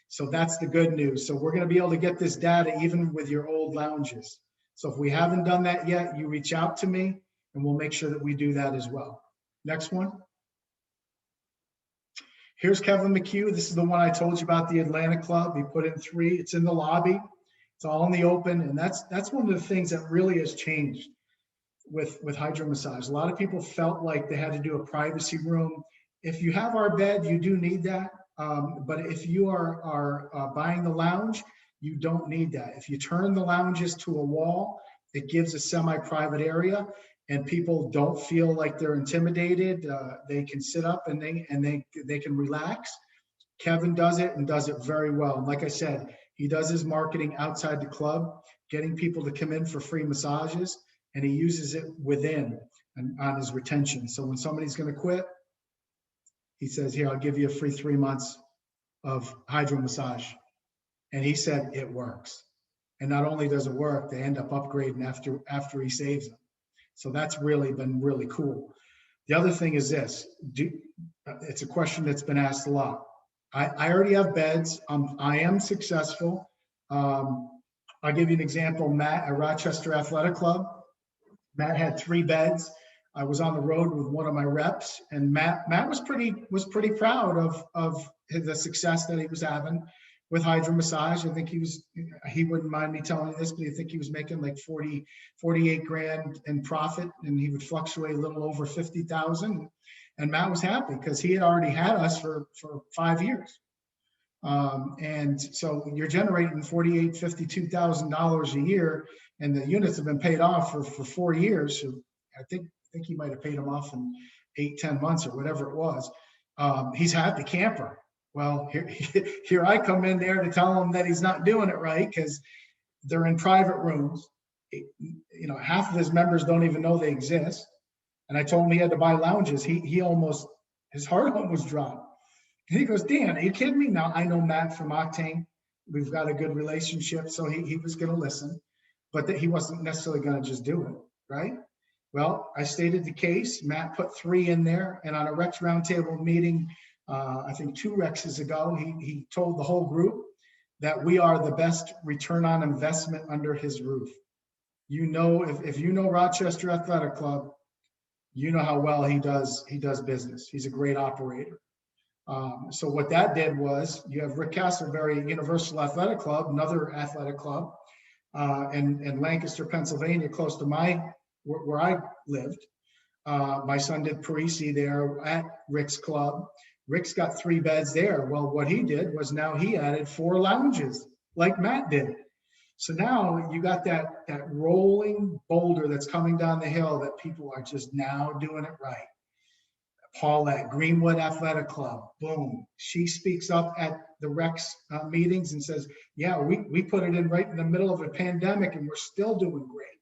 So that's the good news. So we're going to be able to get this data even with your old lounges. So if we haven't done that yet, you reach out to me and we'll make sure that we do that as well. Next one. Here's Kevin McHugh. This is the one I told you about, the Atlanta Club. He put in 3. It's in the lobby. It's all in the open. And that's one of the things that really has changed with HydroMassage. A lot of people felt like they had to do a privacy room. If you have our bed, you do need that. But if you are buying the lounge, you don't need that. If you turn the lounges to a wall, it gives a semi-private area. And people don't feel like they're intimidated. They can sit up and they can relax. Kevin does it and does it very well. And like I said, he does his marketing outside the club, getting people to come in for free massages, and he uses it within and on his retention. So when somebody's going to quit, he says, "Here, I'll give you a free 3 months of HydroMassage." And he said it works. And not only does it work, they end up upgrading after he saves them. So that's really been really cool. The other thing is this, it's a question that's been asked a lot. I already have beds. I am successful. I'll give you an example. Matt at Rochester Athletic Club. Matt had 3 beds. I was on the road with one of my reps, and Matt was pretty proud of the success that he was having with HydroMassage. I think he wouldn't mind me telling you this, but I think he was making like 48 grand in profit, and he would fluctuate a little over 50,000. And Matt was happy because he had already had us for 5 years. And so you're generating $52,000 a year, and the units have been paid off for 4 years. So I think he might have paid them off in 8-10 months or whatever it was. He's happy camper. Well, here I come in there to tell him that he's not doing it right because they're in private rooms. Half of his members don't even know they exist. And I told him he had to buy lounges. His heart almost dropped. And he goes, "Dan, are you kidding me?" Now, I know Matt from Octane. We've got a good relationship, so he was going to listen, but that he wasn't necessarily going to just do it, right? Well, I stated the case. Matt put 3 in there, and on a Rex Roundtable meeting, I think 2 Rexes ago, he told the whole group that we are the best return on investment under his roof. If you know Rochester Athletic Club, you know how well he does business. He's a great operator. So what that did was, you have Rick Castleberry Universal Athletic Club, another athletic club, in Lancaster, Pennsylvania, close to where I lived. My son did Parisi there at Rick's club. Rick's got 3 beds there. Well, what he did was now he added 4 lounges like Matt did. So now you got that rolling boulder that's coming down the hill that people are just now doing it right. Paulette, Greenwood Athletic Club, boom. She speaks up at the Rex meetings and says, "Yeah, we put it in right in the middle of a pandemic and we're still doing great."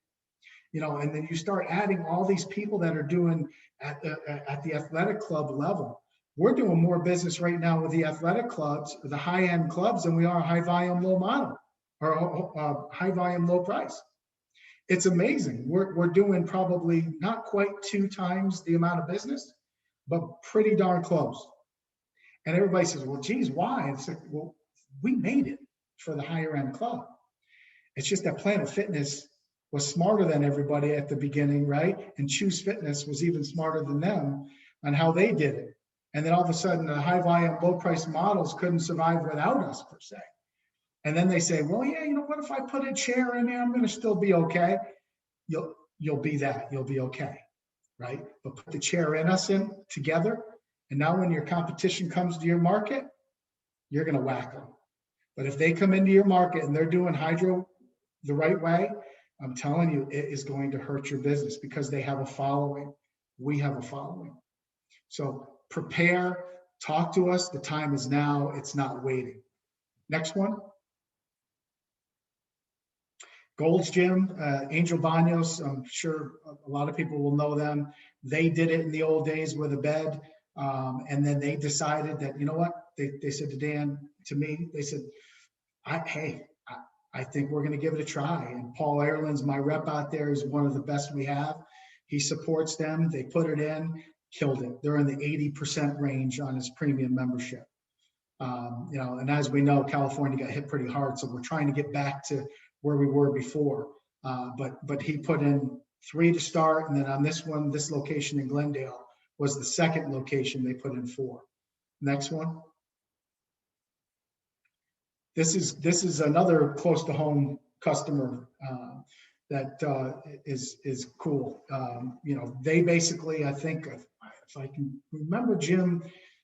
And then you start adding all these people that are doing at the athletic club level. We're doing more business right now with the athletic clubs, the high-end clubs, than we are high volume, low model or high volume, low price. It's amazing. We're doing probably not quite 2 times the amount of business, but pretty darn close. And everybody says, well, geez, why? It's like, well, we made it for the higher end club. It's just that Planet Fitness was smarter than everybody at the beginning, right? And Choose Fitness was even smarter than them on how they did it. And then all of a sudden, the high volume, low price models couldn't survive without us, per se. And then they say, well, yeah, you know what, if I put a chair in there, I'm going to still be okay. You'll be that. You'll be okay, right? But put the chair in us in together. And now when your competition comes to your market, you're going to whack them. But if they come into your market and they're doing hydro the right way, I'm telling you, it is going to hurt your business because they have a following. We have a following. So prepare, talk to us. The time is now. It's not waiting. Next one. Gold's Gym, Angel Banos, I'm sure a lot of people will know them. They did it in the old days with a bed. And then they decided that, you know what, they said to Dan, to me, they said, I think we're going to give it a try. And Paul Ireland's my rep out there, is one of the best we have. He supports them. They put it in, killed it. They're in the 80% range on his premium membership. You know, and as we know, California got hit pretty hard. So we're trying to get back to where we were before. But he put in 3 to start. And then on this one, this location in Glendale was the second location they put in 4. Next one. This is another close to home customer that is cool. You know, they basically, I think, if I can remember Jim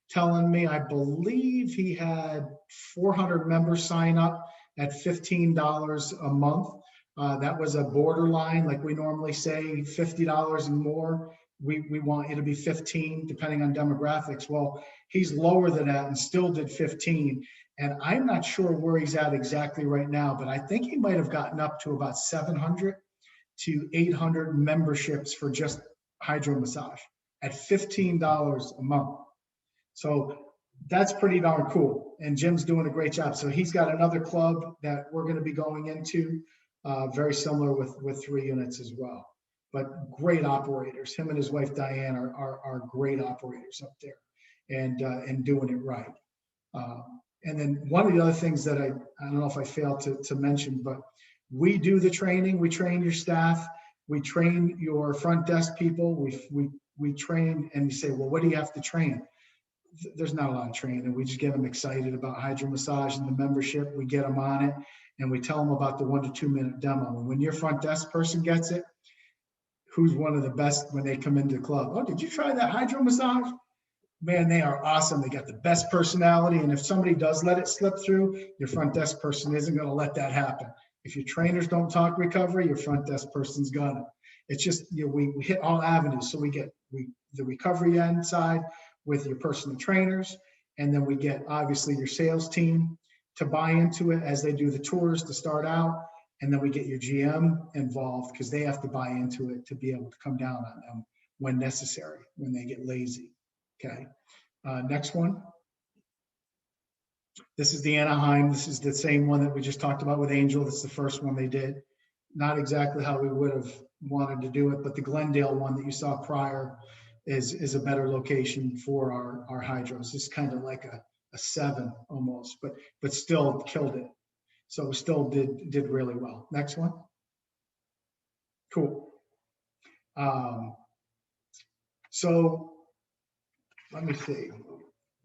telling me, I believe he had 400 members sign up at $15 a month. That was a borderline, like we normally say, $50 and more. We want you to be 15, depending on demographics. Well, he's lower than that and still did 15. And I'm not sure where he's at exactly right now, but I think he might have gotten up to about 700 to 800 memberships for just HydroMassage at $15 a month. So that's pretty darn cool. And Jim's doing a great job. So he's got another club that we're going to be going into, very similar with 3 units as well. But great operators. Him and his wife Diane are great operators up there, and doing it right. And then one of the other things that I don't know if I failed to mention, but we do the training. We train your staff. We train your front desk people. We train, and you say, well, what do you have to train? There's not a lot of training. We just get them excited about HydroMassage and the membership. We get them on it, and we tell them about the 1 to 2 minute demo. And when your front desk person gets it, who's one of the best when they come into the club? Oh, did you try that HydroMassage? Man, they are awesome. They got the best personality. And if somebody does let it slip through, your front desk person isn't going to let that happen. If your trainers don't talk recovery, your front desk person's gonna. It's just, you know, we hit all avenues. So we get the recovery end side with your personal trainers, and then we get obviously your sales team to buy into it as they do the tours to start out, and then we get your GM involved because they have to buy into it to be able to come down on them when necessary, when they get lazy. Okay, next one. This is the Anaheim. This is the same one that we just talked about with Angel. This is the first one they did. Not exactly how we would have wanted to do it, but the Glendale one that you saw prior is a better location for our hydros. It's kind of like a 7 almost, but still killed it. So still did really well. Next one. Cool. So let me see.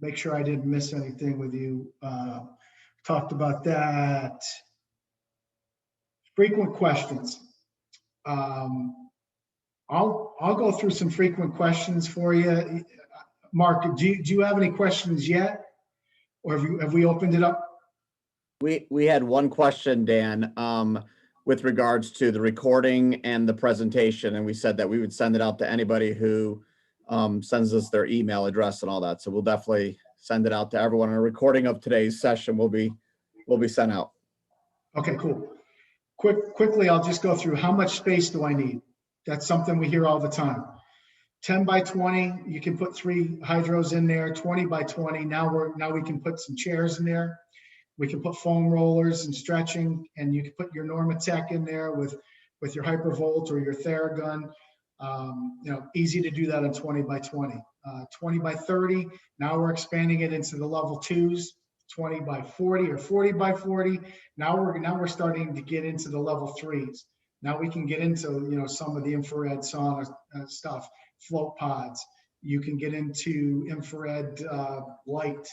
Make sure I didn't miss anything with you. Talked about that. Frequent questions. I'll go through some frequent questions for you. Mark, do you have any questions yet, or have we opened it up? We had one question, Dan, with regards to the recording and the presentation, and we said that we would send it out to anybody who sends us their email address and all that. So we'll definitely send it out to everyone. A recording of today's session will be sent out. Okay, cool. Quickly, I'll just go through how much space do I need? That's something we hear all the time. 10 by 20, you can put 3 hydros in there. 20 by 20, now we can put some chairs in there. We can put foam rollers and stretching, and you can put your Normatec in there with your Hypervolt or your Theragun. Easy to do that on 20 by 20. 20 by 30, now we're expanding it into the level 2s, 20 by 40 or 40 by 40. Now we're starting to get into the level 3s. Now we can get into, some of the infrared sauna stuff, float pods. You can get into infrared light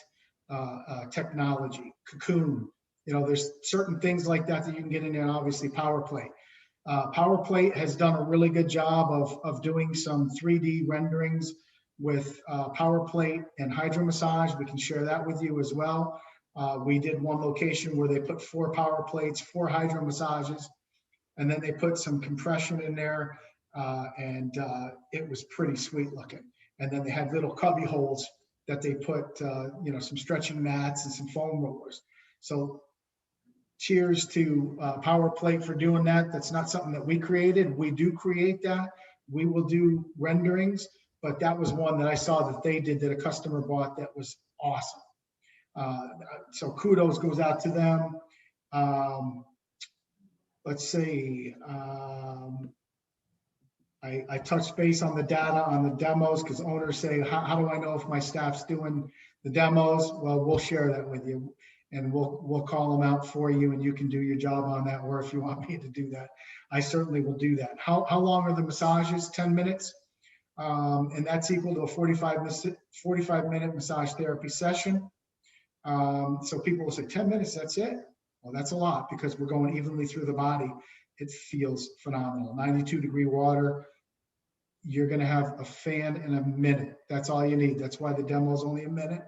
technology, cocoon. There's certain things like that you can get in there, and obviously PowerPlate. PowerPlate has done a really good job of doing some 3D renderings with PowerPlate and HydroMassage. We can share that with you as well. We did one location where they put 4 PowerPlates, 4 HydroMassages, and then they put some compression in there, and it was pretty sweet looking. And then they had little cubby holes that they put, some stretching mats and some foam rollers. So cheers to PowerPlate for doing that. That's not something that we created. We do create that. We will do renderings, but that was one that I saw that they did, that a customer bought, that was awesome. So kudos goes out to them. Let's see. I touched base on the data on the demos, because owners say, how do I know if my staff's doing the demos? Well, we'll share that with you, and we'll call them out for you, and you can do your job on that. Or if you want me to do that, I certainly will do that. How long are the massages? 10 minutes. And that's equal to a 45-minute massage therapy session. So people will say 10 minutes, that's it. Well, that's a lot, because we're going evenly through the body. It feels phenomenal. 92-degree water. You're going to have a fan in a minute. That's all you need. That's why the demo is only a minute.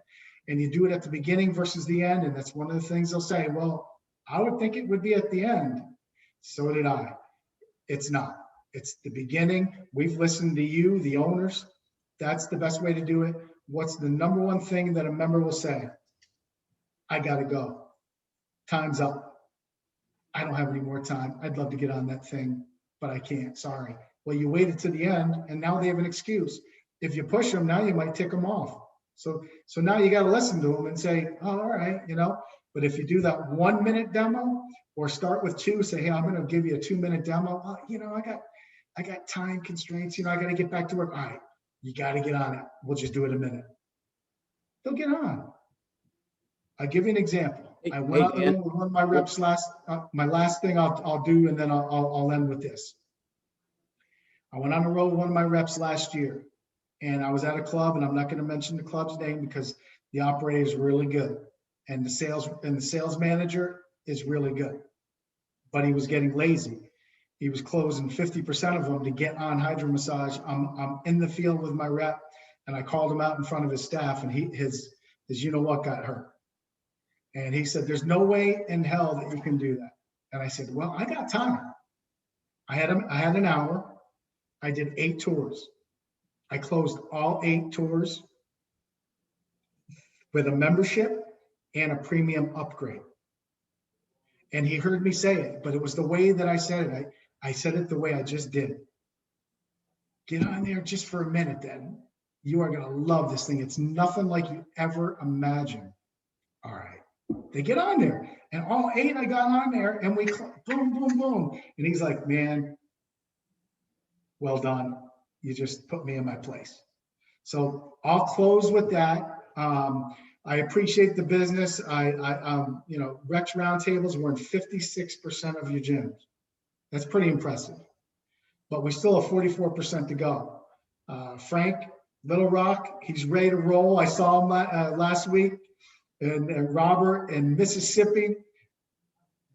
And you do it at the beginning versus the end. And that's one of the things they'll say, well, I would think it would be at the end. So did I. It's not. It's the beginning. We've listened to you, the owners. That's the best way to do it. What's the number one thing that a member will say? I got to go. Time's up. I don't have any more time. I'd love to get on that thing, but I can't. Sorry. Well, you waited to the end, and now they have an excuse. If you push them, now you might tick them off. So now you got to listen to them and say, oh, all right, But if you do that 1-minute demo, or start with 2, say, hey, I'm going to give you a 2-minute demo. I got time constraints. I got to get back to work. All right, you got to get on it. We'll just do it a minute. They'll get on. I'll give you an example. I went out with one of my reps my last thing I'll do, and then I'll end with this. I went on the road with one of my reps last year, and I was at a club, and I'm not going to mention the club's name because the operator is really good, and the sales manager is really good, but he was getting lazy. He was closing 50% of them to get on HydroMassage. I'm in the field with my rep, and I called him out in front of his staff, and his got hurt. And he said, there's no way in hell that you can do that. And I said, well, I got time. I had an hour. I did 8 tours. I closed all 8 tours with a membership and a premium upgrade. And he heard me say it, but it was the way that I said it. I said it the way I just did. Get on there just for a minute, then. You are going to love this thing. It's nothing like you ever imagined. All right. They get on there, and all 8 I got on there, and we boom, boom, boom. And he's like, man, well done. You just put me in my place. So I'll close with that. I appreciate the business. Rex Roundtables, we're in 56% of your gyms. That's pretty impressive. But we still have 44% to go. Frank, Little Rock, he's ready to roll. I saw him last week. And Robert in Mississippi,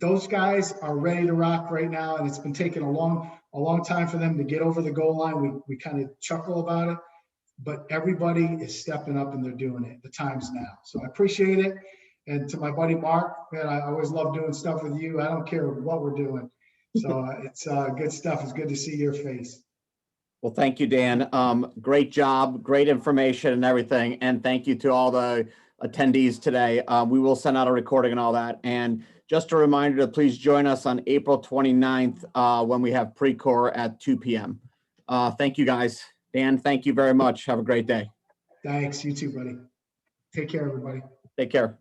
those guys are ready to rock right now. And it's been taking a long time for them to get over the goal line. We kind of chuckle about it, but everybody is stepping up and they're doing it. The time's now. So I appreciate it. And to my buddy Mark, man, I always love doing stuff with you. I don't care what we're doing. So it's good stuff. It's good to see your face. Well, thank you, Dan. Great job, great information and everything. And thank you to all the attendees today. We will send out a recording and all that. And just a reminder to please join us on April 29th when we have pre-core at 2 p.m. Thank you, guys. Dan, thank you very much. Have a great day. Thanks. You too, buddy. Take care, everybody. Take care.